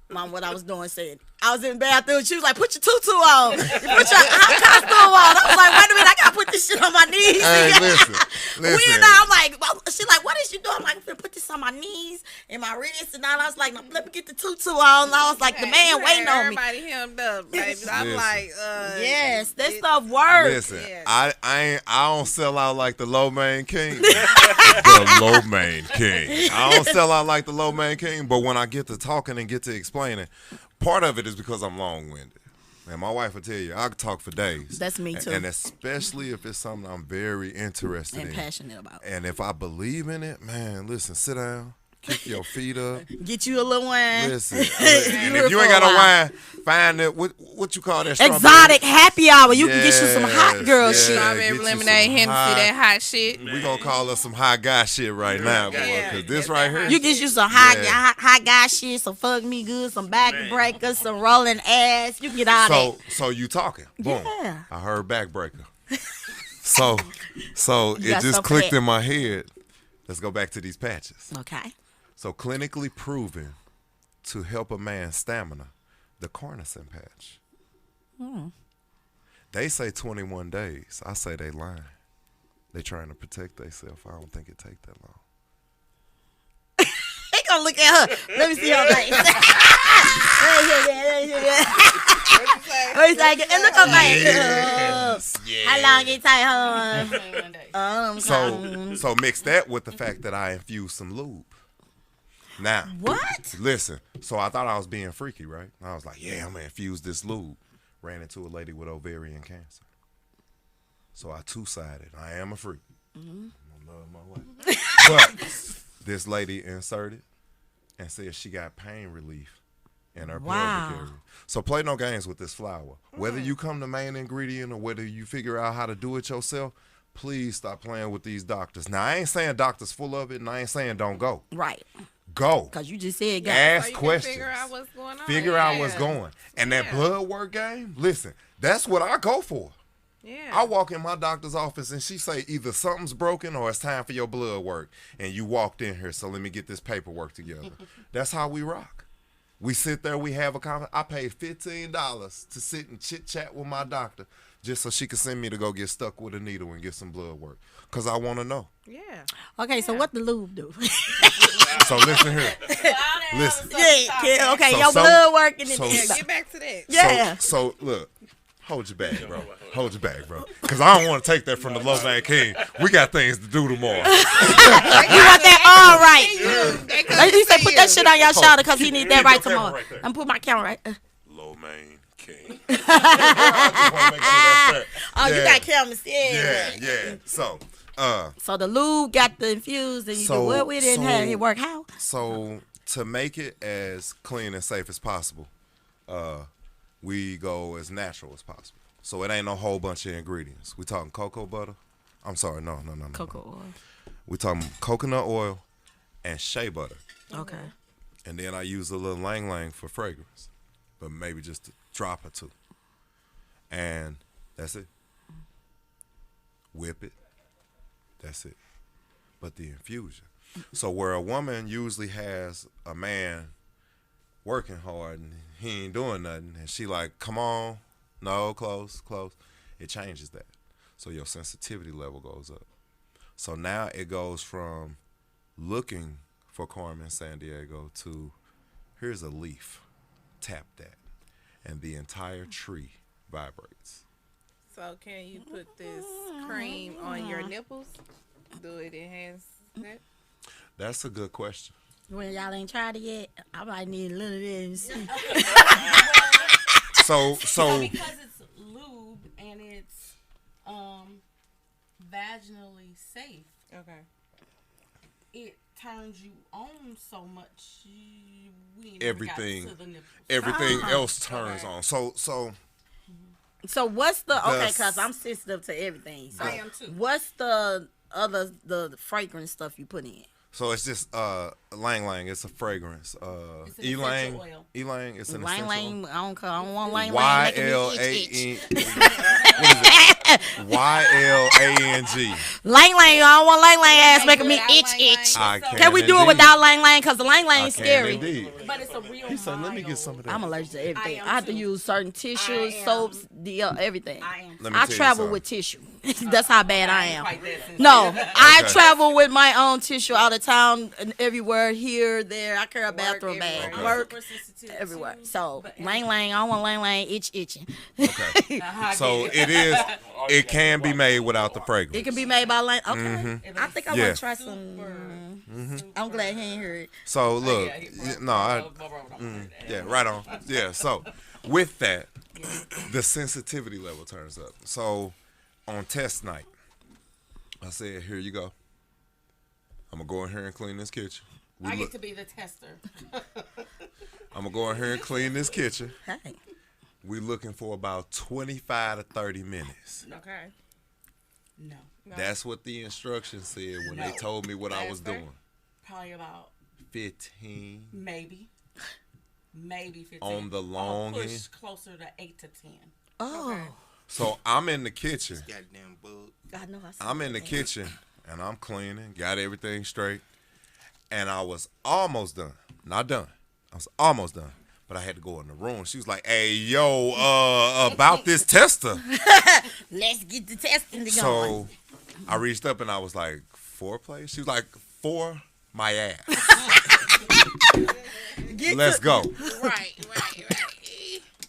Mom, what I was doing said, I was in the bathroom. She was like, put your tutu on. You put your hot costume on. I was like, wait a minute, I got to put this shit on my knees. Hey, listen. I'm like, she's like, what is you doing? I'm like, I'm going to put this on my knees and my wrists. And I was like, no, let me get the tutu on. And I was like, the man waiting on me. Everybody hemmed up, baby. I'm like, yes, that stuff works. Listen, Yes. I don't sell out like the low main king. The low main king. I don't sell out like the low main king, but when I get to talking and get to explaining, part of it is because I'm long-winded. And my wife will tell you, I could talk for days. That's me too. And especially if it's something I'm very interested And in. passionate about. And if I believe in it, man, listen, sit down, kick your feet up. Get you a little wine. Listen. And if you ain't got no wine, find that, what you call that? Strawberry? Exotic happy hour. You can get you some hot girl Yes, shit. yeah. strawberry Get you lemonade, some Hennessy, hot- that hot shit. We gonna call us some hot guy shit right now, boy. Yeah. Because this right here. You get you some hot, Yeah. hot guy shit, some fuck me good, some back breakers, some rolling ass. You can get all that. So you talking? Boom. Yeah. I heard backbreaker. so You it got just something clicked that- in my head. Let's go back to these patches. Okay. So clinically proven to help a man's stamina, the Cornelius patch. They say 21 days. I say they lying. They trying to protect themselves. I don't think it take that long. He gonna look at her. Let me see her face. Let me hear that. What you say? And look at her face. How long it take her? So mix that with the fact that I infused some lube. Now, What? listen. So I thought I was being freaky, right? I was like, yeah, I'm gonna infuse this lube. Ran into a lady with ovarian cancer. So I two-sided. I am a freak. I love my wife. But this lady inserted and said she got pain relief in her Wow. pelvic area. So play no games with this flower. Whether you come to main ingredient or whether you figure out how to do it yourself, please stop playing with these doctors. Now, I ain't saying doctors full of it, and I ain't saying don't go. Right. Go. Because you just said, guys. Ask So you can questions. figure out what's going on. Figure out what's Yeah. going. And that blood work game, listen, that's what I go for. Yeah. I walk in my doctor's office and she say either something's broken or it's time for your blood work. And you walked in here, so let me get this paperwork together. That's how we rock. We sit there, we have a conversation. I paid $15 to sit and chit chat with my doctor just so she could send me to go get stuck with a needle and get some blood work. Because I want to know. Yeah. Okay, so what the lube do? So listen here. Listen. Yeah, okay, So your some- blood working and so- then Get back to that. yeah. So look, hold your bag, bro. Hold your bag, bro. Because I don't want to take that from the Low Man King. We got things to do tomorrow. You want that all right. He said put that shit on your shoulder because he need that right camera tomorrow. right there. I'm put my camera right. Low Man King. I just wanna make sure that's fair. Oh, you Yeah. got cameras. Yeah. Yeah. So, So the lube got the infused and you So- do what with it and how so- it work how? So to make it as clean and safe as possible, we go as natural as possible. So it ain't no whole bunch of ingredients. We talking cocoa butter. I'm sorry, no. Cocoa oil. We talking coconut oil and shea butter. Okay. And then I use a little lang lang for fragrance, but maybe just a drop or two. And that's it. Whip it. That's it. But the infusion. So where a woman usually has a man working hard and he ain't doing nothing, and she like, come on, no, close. It changes that. So your sensitivity level goes up. So now it goes from looking for Carmen Sandiego to here's a leaf, tap that, and the entire tree vibrates. So can you put this cream on your nipples? Do it enhance that? That's a good question. When y'all ain't tried it yet, I might need a little bit and see. So because it's lube and it's vaginally safe, Okay. it turns you on so much. We ain't everything never got to the nipples. everything else turns on. So So what's the okay? The- Cause I'm sensitive to everything. So I am too. what's the fragrance stuff you put in? so it's just lang lang. It's a fragrance. It's an Elang essential oil. Elang. It's an Lang essential. lang. I don't want lang lang. Y making me L itch, A itch. N. YLANG. Lang lang. I don't want lang lang ass making me Without itch lang lang. itch. I can. Can we do it indeed. without lang lang? Cause the lang lang I is can scary. indeed. But it's a real He said, "Let me get mild. some of that." I'm allergic to everything. I I, am have to too. use certain tissues, I am. soaps, everything. I am. Let me I tell you travel something. with tissue. That's how bad I am. Quite that sensitive. No, I Okay. travel with my own tissue out of town and everywhere, here, there. I carry a bathroom bag. everywhere. Okay. Work Super sensitive everywhere. too, So, but- lang lang, I don't want lang lang, itching. Okay. I So get it is. It can be made without the fragrance. It can be made by lang. Okay. Mm-hmm. I think I Yeah. want to try some. I'm glad he ain't heard. So look, Yeah, he no, I, probably- yeah, right on. Yeah, so with that, the sensitivity level turns up. So on test night, I said, here you go. I'm gonna go in here and clean this kitchen. I get to be the tester. I'm gonna go in here and clean this kitchen. Hey. We looking for about 25 to 30 minutes. Okay. No, That's what the instructions said when they No. told me what I was That's fair. doing. probably about 15 maybe 15. on the long I'll push end. closer to 8 to 10. Oh, So I'm in the kitchen. Goddamn bug. I know. I'm in the kitchen and I'm cleaning, got everything straight, and I was almost done. Not done. I was almost done, but I had to go in the room. She was like, "Hey, yo, about this tester." Let's get the testing going. So I reached up and I was like, "Foreplay?" She was like, "For my ass." Let's go. Right.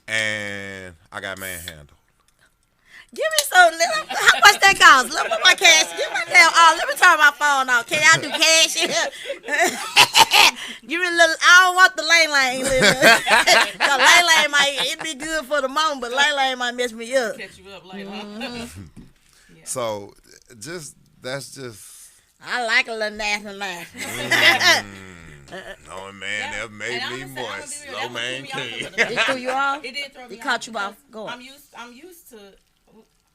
And I got manhandled. Give me some. How much that cost? Let me put my cash. Give my damn. Oh, let me turn my phone off. Can y'all do cash in here? Give me a little. I don't want the lane lane. Cause lane lane might it be good for the moment, but lane lane might mess me up. Catch you up later. So that's just I like a little nasty laugh. no man that made me moist. No man can. It threw you off. It did throw me It off caught you because off guard. I'm used to.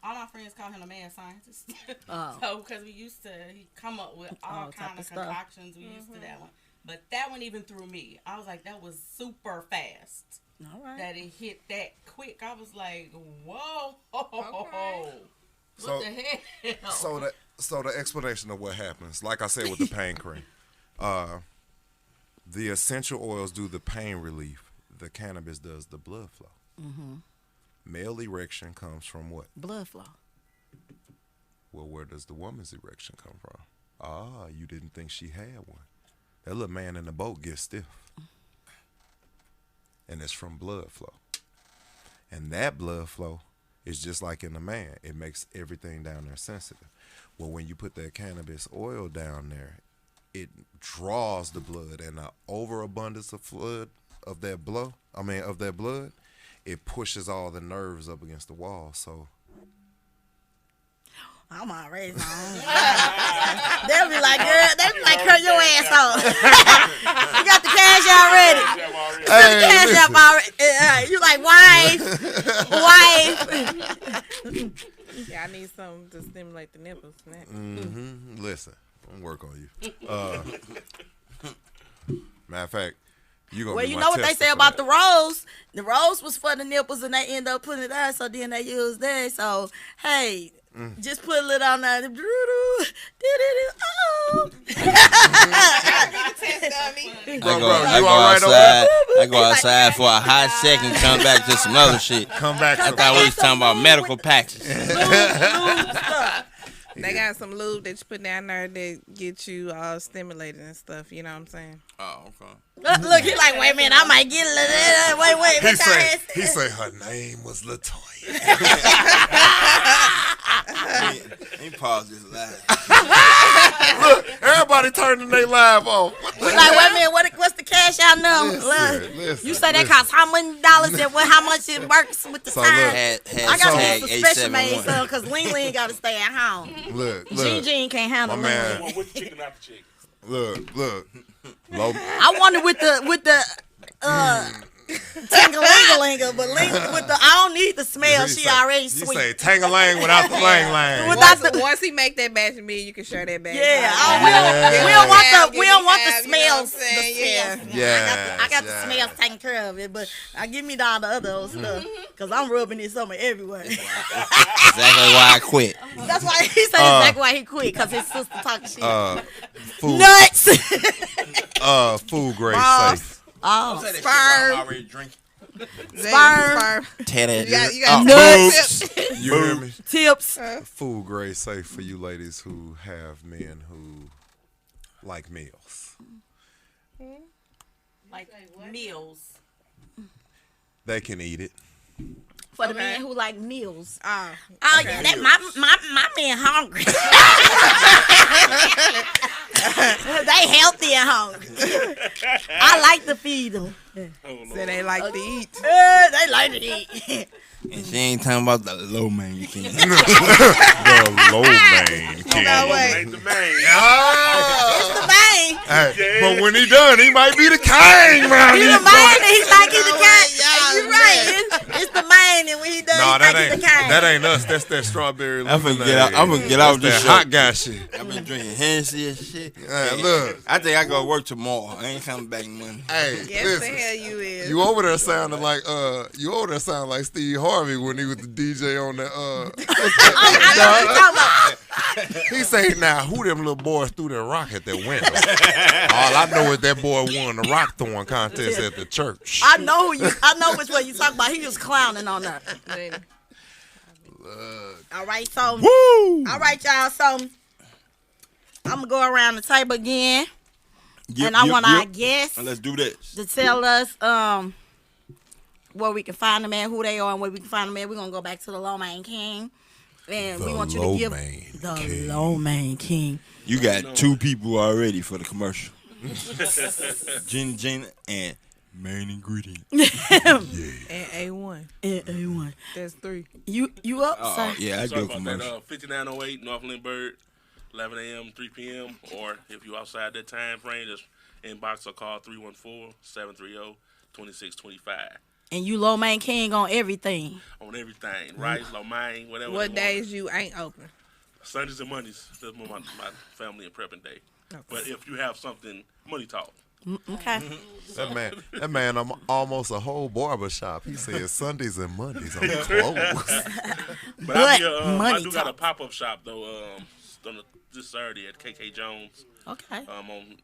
All my friends call him a mad scientist. Oh. So because he come up with all type kind of of stuff. concoctions. We used to that one, but that one even threw me. I was like, that was super fast. All right. That it hit that quick. I was like, whoa. Okay. So- What the hell? So the explanation of what happens, like I said with the pain cream, The essential oils do the pain relief. The cannabis does the blood flow. Male erection comes from what? Blood flow. Well, where does the woman's erection come from? Ah, you didn't think she had one. That little man in the boat gets stiff. And it's from blood flow. And that blood flow is just like in the man. It makes everything down there sensitive. Well, when you put that cannabis oil down there, it draws the blood, and the overabundance of blood of that blood, it pushes all the nerves up against the wall. So I'm already on. They'll be like, girl, cut your ass off. You got the cash already. hey, Cash up already. You like, wife. Yeah, I need something to stimulate the nipples. Listen, I'm gonna work on you. Matter of fact, you gonna. Well, be you my know what they tester say for about that. the rose. The rose was for the nipples, and they end up putting it there. So then they use that. So hey, just put a little on there. Oh. I go outside for a hot second, come back to some other shit. Come back. I thought we was talking about medical patches. They got some lube that you put down there that get you all stimulated and stuff. You know what I'm saying? Oh, okay. Look, he like, wait a minute, I might get a little. Wait. He say her name was Latoya. Let me pause this live. Look, everybody turning their live off. We like, wait a minute, what's the cash out number? Listen, You say that costs how many dollars and how much it works with the So time? look, I got Hashtag some special made 871. stuff because Ling gotta stay at home. Look. Gene can't handle My man. Ling. With the chicken, not the chicken. Look. Low. I wanted with the tingalingalinga, but Ling with the I don't need the smell. She already You sweet. say tangalang without the lang. Once he make that batch of me, you can share that batch. Yeah, we don't want the smells. Yeah. I got the smells taken care of it, but I give me all the other stuff because I'm rubbing it somewhere everywhere. Exactly why I quit. That's why he said exactly why he quit because his sister talking shit. Food, Nuts. food grade Balls. safe. Oh, Sperm. Already drinking. Sperm. Teddy. You got Nuts. You hear me? Tips. Food grade safe for you ladies who have men who like meals. Like meals. They can eat it. For the men who like meals. Oh, Yeah, that my man hungry. They healthy and hungry. I like to feed them. so they like to eat. They like to eat. And she ain't talking about the low man you can. The low man king. No way. Ain't the main. It's the main. Hey, but when he done, he might be the king, man. He the main and he like he the king. y'all You right. It's the main and when he done, No, he that like he the ain't king. that ain't us. That's that strawberry I'm lemonade. gonna get out That's this that hot shit. guy shit. I've been drinking Hennessy and shit. Hey, look. I think I go to work tomorrow. I ain't coming back Monday. Hey, Yes, listen. the hell you is. You over there sounding like Steve Harvey when he was the DJ on the I know what you're talking about. He say now who them little boys threw that rock at that window. All I know is that boy won the rock throwing contest at the church. I know which one you talking about. He was clowning on that. All right, so all right, y'all. So I'm gonna go around the table again, and I want our guests Let's do this. to tell us where we can find them at, who they are, and where we can find them at. We're gonna go back to the Low Main King, and we want you to give the Low Main King. You got two people already for the commercial. Gina, and main ingredient. And A1. A1. That's 3. You up, Oh, sir? yeah, I Sorry do a about commercial. that. 5908 North Lindbergh, 11 a.m., 3 p.m. Or if you outside that time frame, just inbox or call 314-730-2625. And you Low Main King on everything. On everything. Rice, lo mein, whatever. What they want. days you ain't open? Sundays and Mondays. That's my family and prepping day. But if you have something, money talk. Okay. That man, I'm almost a whole barber shop. He said Sundays and Mondays I'm closed. But I money do got a talk. pop-up shop, though, this Saturday at KK Jones. Okay.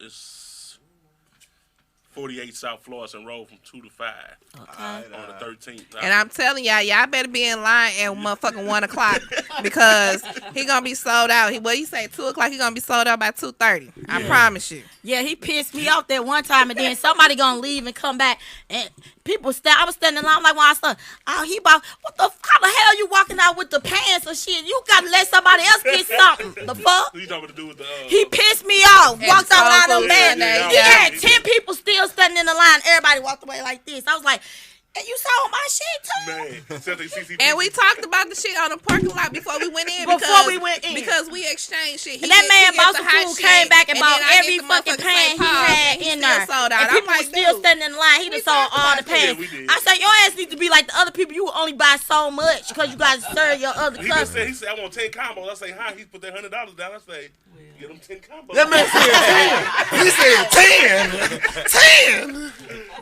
It's 48 South Florissant Road from 2 to 5. Okay. On the 13th. And I'm telling y'all better be in line at motherfucking 1 o'clock because he gonna be sold out. He say 2 o'clock. He gonna be sold out by 2:30. I promise you. Yeah, he pissed me off that one time, and then somebody gonna leave and come back, and people I was standing in line like when I saw, he bought, how the hell you walking out with the pants or shit? You gotta let somebody else get something. The fuck? You talking to do with the? He pissed me off. Walked out without no man. Yeah. He had 10 people still standing in the line. Everybody walked away like this. I was like, and you sold my shit too? Man, and we talked about the shit on the parking lot before we went in. Because we exchanged shit. And that man bought some food, came back and bought every fucking pan he had in there. Sold out. And people were still standing in the line. He done sold all the pans. I said, your ass needs to be like the other people. You only buy so much because you got to serve your other customers. He said, I want 10 combos. I say, hi. He put that $100 down. I say, get him 10 combos. That man said 10. He said 10.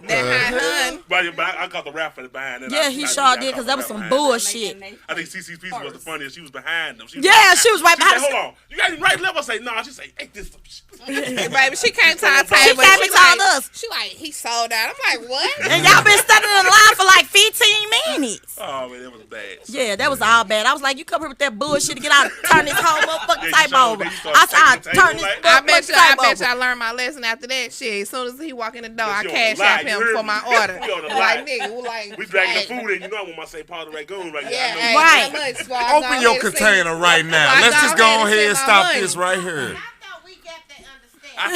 That high But I caught the rap for the behind it. Yeah, he sure did because that was some bullshit. I think CC's piece was the funniest. She was behind them. She was right behind. Hold on, you got him right level. I say no. She say, ain't this some shit? Hey, baby, she came to our table. She came and told us. She like, he sold out. I'm like, what? And y'all been standing in line for like 15 minutes. Oh man, that was bad. Yeah, that was all bad. I was like, you come here with that bullshit to get out, turn this whole motherfucking type over. I said, I turn this I bet motherfucking you I learned my lesson after that shit. As soon as he walk in the door, I cash out him for my order. Like, nigga, we dragging the food in. You know I want my St. Paul Ragoon right yeah, right. Open your container right now. Let's just go ahead and stop this right here. And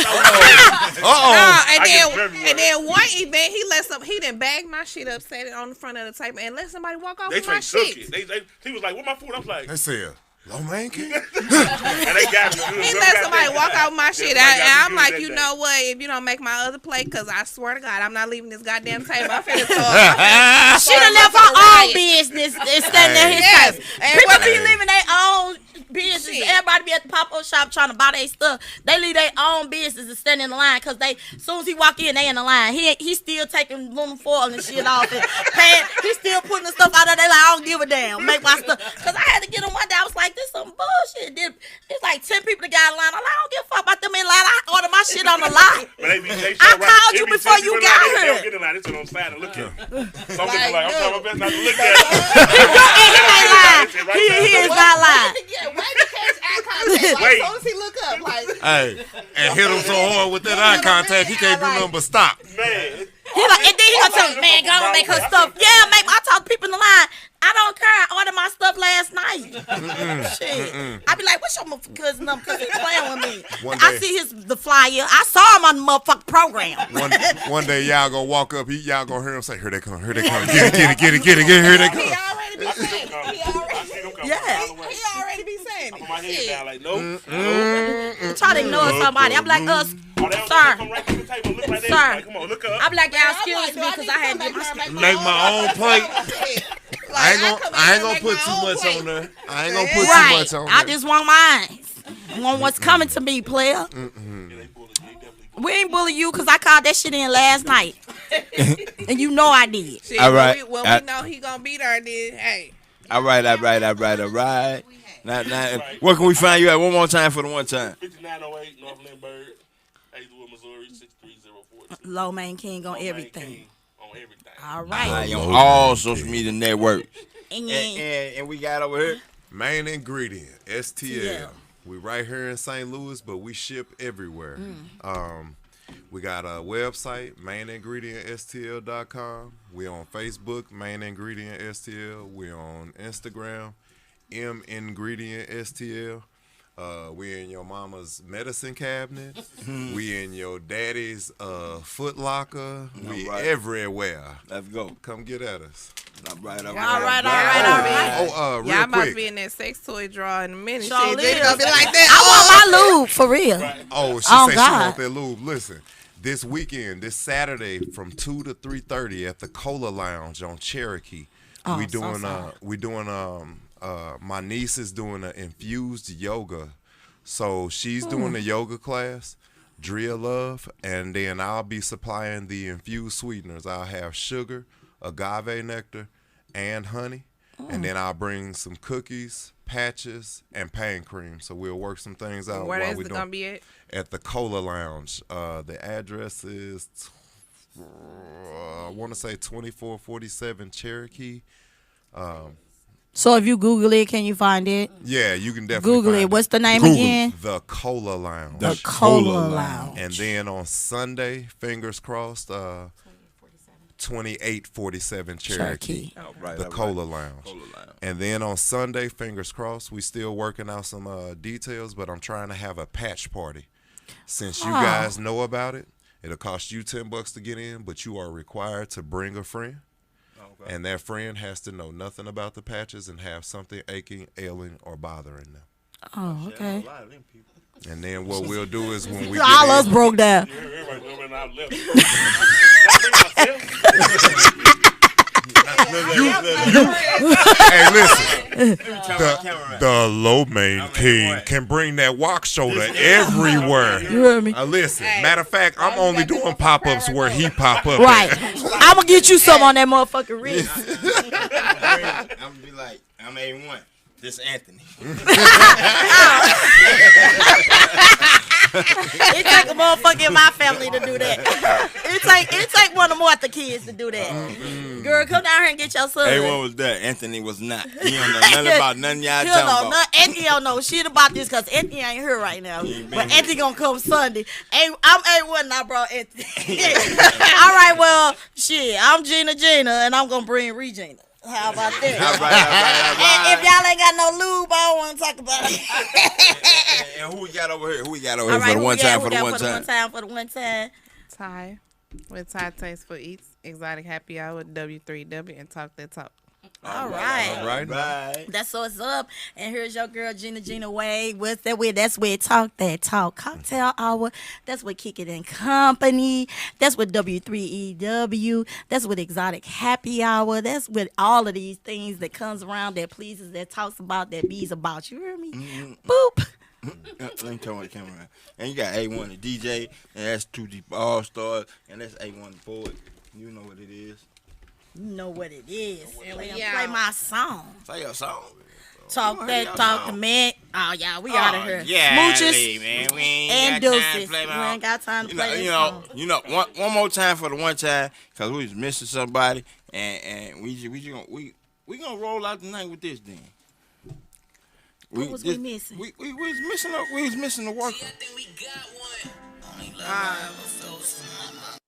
then one event he didn't bag my shit up, set it on the front of the table, and let somebody walk off with my shit. He was like, "What my food?" I was like, they said, "Low man king." And they got me. He let somebody walk out with my shit. I'm like, you know what? If you don't make my other plate, because I swear to God, I'm not leaving this goddamn table. I'm finna talk. She done left her own business and standing there his face. People be leaving their own business. Everybody be at the pop-up shop trying to buy their stuff. They leave their own business and stand in the line because as soon as he walk in, they in the line. He still taking aluminum foil and shit off and he still putting the stuff out there. They like, I don't give a damn. Make my stuff. Because I had to get him one day. I was like, this some bullshit. It's like 10 people that got in line. I'm like, I don't give a fuck about them in line. I order my shit on the lot. I called you before you got here. They don't get in line. They sit on the side and look at him. Some people like, I'm trying my best not to look at him. He ain't lying. He is not lying. Wait. As soon as he look up, like, hey, and hit him so hard with that eye contact, he can't do nothing but stop. Man. He like, and then he gonna tell me, man, go and make her stuff. Yeah, I talk to people in the line. I don't care. I ordered my stuff last night. Shit. I be like, what's your motherfucking cousin number? Because he's playing with me. I see the flyer. I saw him on the motherfucking program. One day y'all gonna walk up, y'all gonna hear him say, here they come, here they come. Get it, here they come. He already be saying it. He already be saying it. I put my head down like, nope. Try to ignore somebody. I'm like, sir. Sir. Come on, look up. I'm like, y'all excuse me because I had to get my stuff. Make my own plate. I ain't gonna put too much on there. I ain't gonna put too much on there. I just want mine. I want what's coming to me, player. We ain't bully you because I called that shit in last night. And you know I did. Shit, all right. When we know he gonna be there, then, hey. All right. Now, where can we find you at? One more time for the one time. 5908 North Lindbergh, Hazelwood, Missouri, 63042. Low Man King on everything. King on everything. All right. On all social media networks. And we got over here Main Ingredient, STL. We right here in St. Louis, but we ship everywhere. We got a website, mainingredientstl.com. We on Facebook, Main Ingredient STL. We on Instagram, M Ingredient STL. We in your mama's medicine cabinet. We in your daddy's Foot Locker. We everywhere. Let's go. Come get at us. All right. Oh, real y'all about quick. to be in that sex toy drawer in a minute. Sure Shit, they gonna be like that. I want my lube for real. Oh, she Oh, said God. she want that lube. Listen, this weekend, this Saturday from 2 to 3:30 at the Cola Lounge on Cherokee, we doing my niece is doing an infused yoga. So she's doing the yoga class, Drea Love, and then I'll be supplying the infused sweeteners. I'll have sugar, agave nectar, and honey. And then I'll bring some cookies, patches, and pain cream. So we'll work some things out. Where is it gonna be at? At the Cola Lounge. The address is I want to say 2447 Cherokee. So if you Google it, can you find it? Yeah, you can definitely Google find it. What's the name Google again? The Cola Lounge. The Cola Lounge. And then on Sunday, fingers crossed, 2847 Cherokee. Oh, right, The right, Cola right. Lounge. Cola Lounge. And then on Sunday, fingers crossed, we still working out some details, but I'm trying to have a patch party. Since you guys know about it, it'll cost you $10 to get in, but you are required to bring a friend. Okay. And that friend has to know nothing about the patches and have something aching, ailing, or bothering them. Oh, okay. A lot of them people. And then what we'll do is when we All get us in, broke down. Everybody jumping out left. Can I bring myself? hey, listen, the low main king can bring that walk shoulder everywhere. You heard me? Listen, matter of fact, I'm only doing pop-ups where he pop up. Right. I'm going to get you some on that motherfucking wrist. I'm gonna be like, I'm A1. This Anthony. It take a motherfucker in my family to do that. It take one of Martha kids to do that. Girl, come down here and get your son. A1 was there. Anthony was not. He don't know nothing about nothing y'all He don't talking know about. Anthony don't know shit about this because Anthony ain't here right now. But Anthony gonna come Sunday. I'm A1 and I brought Anthony. All right, well, shit, I'm Gina and I'm gonna bring Regina. How about that? All right. And if y'all ain't got no lube, I don't want to talk about it. And who we got over here? Who we got over All here right, for the one time? For the one time. Ty, with Ty Taste for Eats, Exotic Happy Hour, W3W, and Talk That Talk. All right. All right. Right. That's what's up. And here's your girl, Gina Wade. What's that with? That's with Talk That Talk. Cocktail Hour. That's with Kick It and Company. That's with W3EW. That's with Exotic Happy Hour. That's with all of these things that comes around, that pleases, that talks about, that bees about. You hear me? Boop. Let me turn my camera around. And you got A1 the DJ, and that's 2D All Stars, and that's A1 the poet. You know what it is. You know what it is. Yeah. Play my song. Say your song. Talk that talk to man. Oh, yeah, we out of here. Yeah, Smooches man. We ain't and got time to deuces. play We my ain't got time to play this song. You know, one more time for the one time, cause we was missing somebody, and we gonna roll out tonight with this then. What was we missing? We was missing the worker. I think we got one. Only love I ever felt from my mama.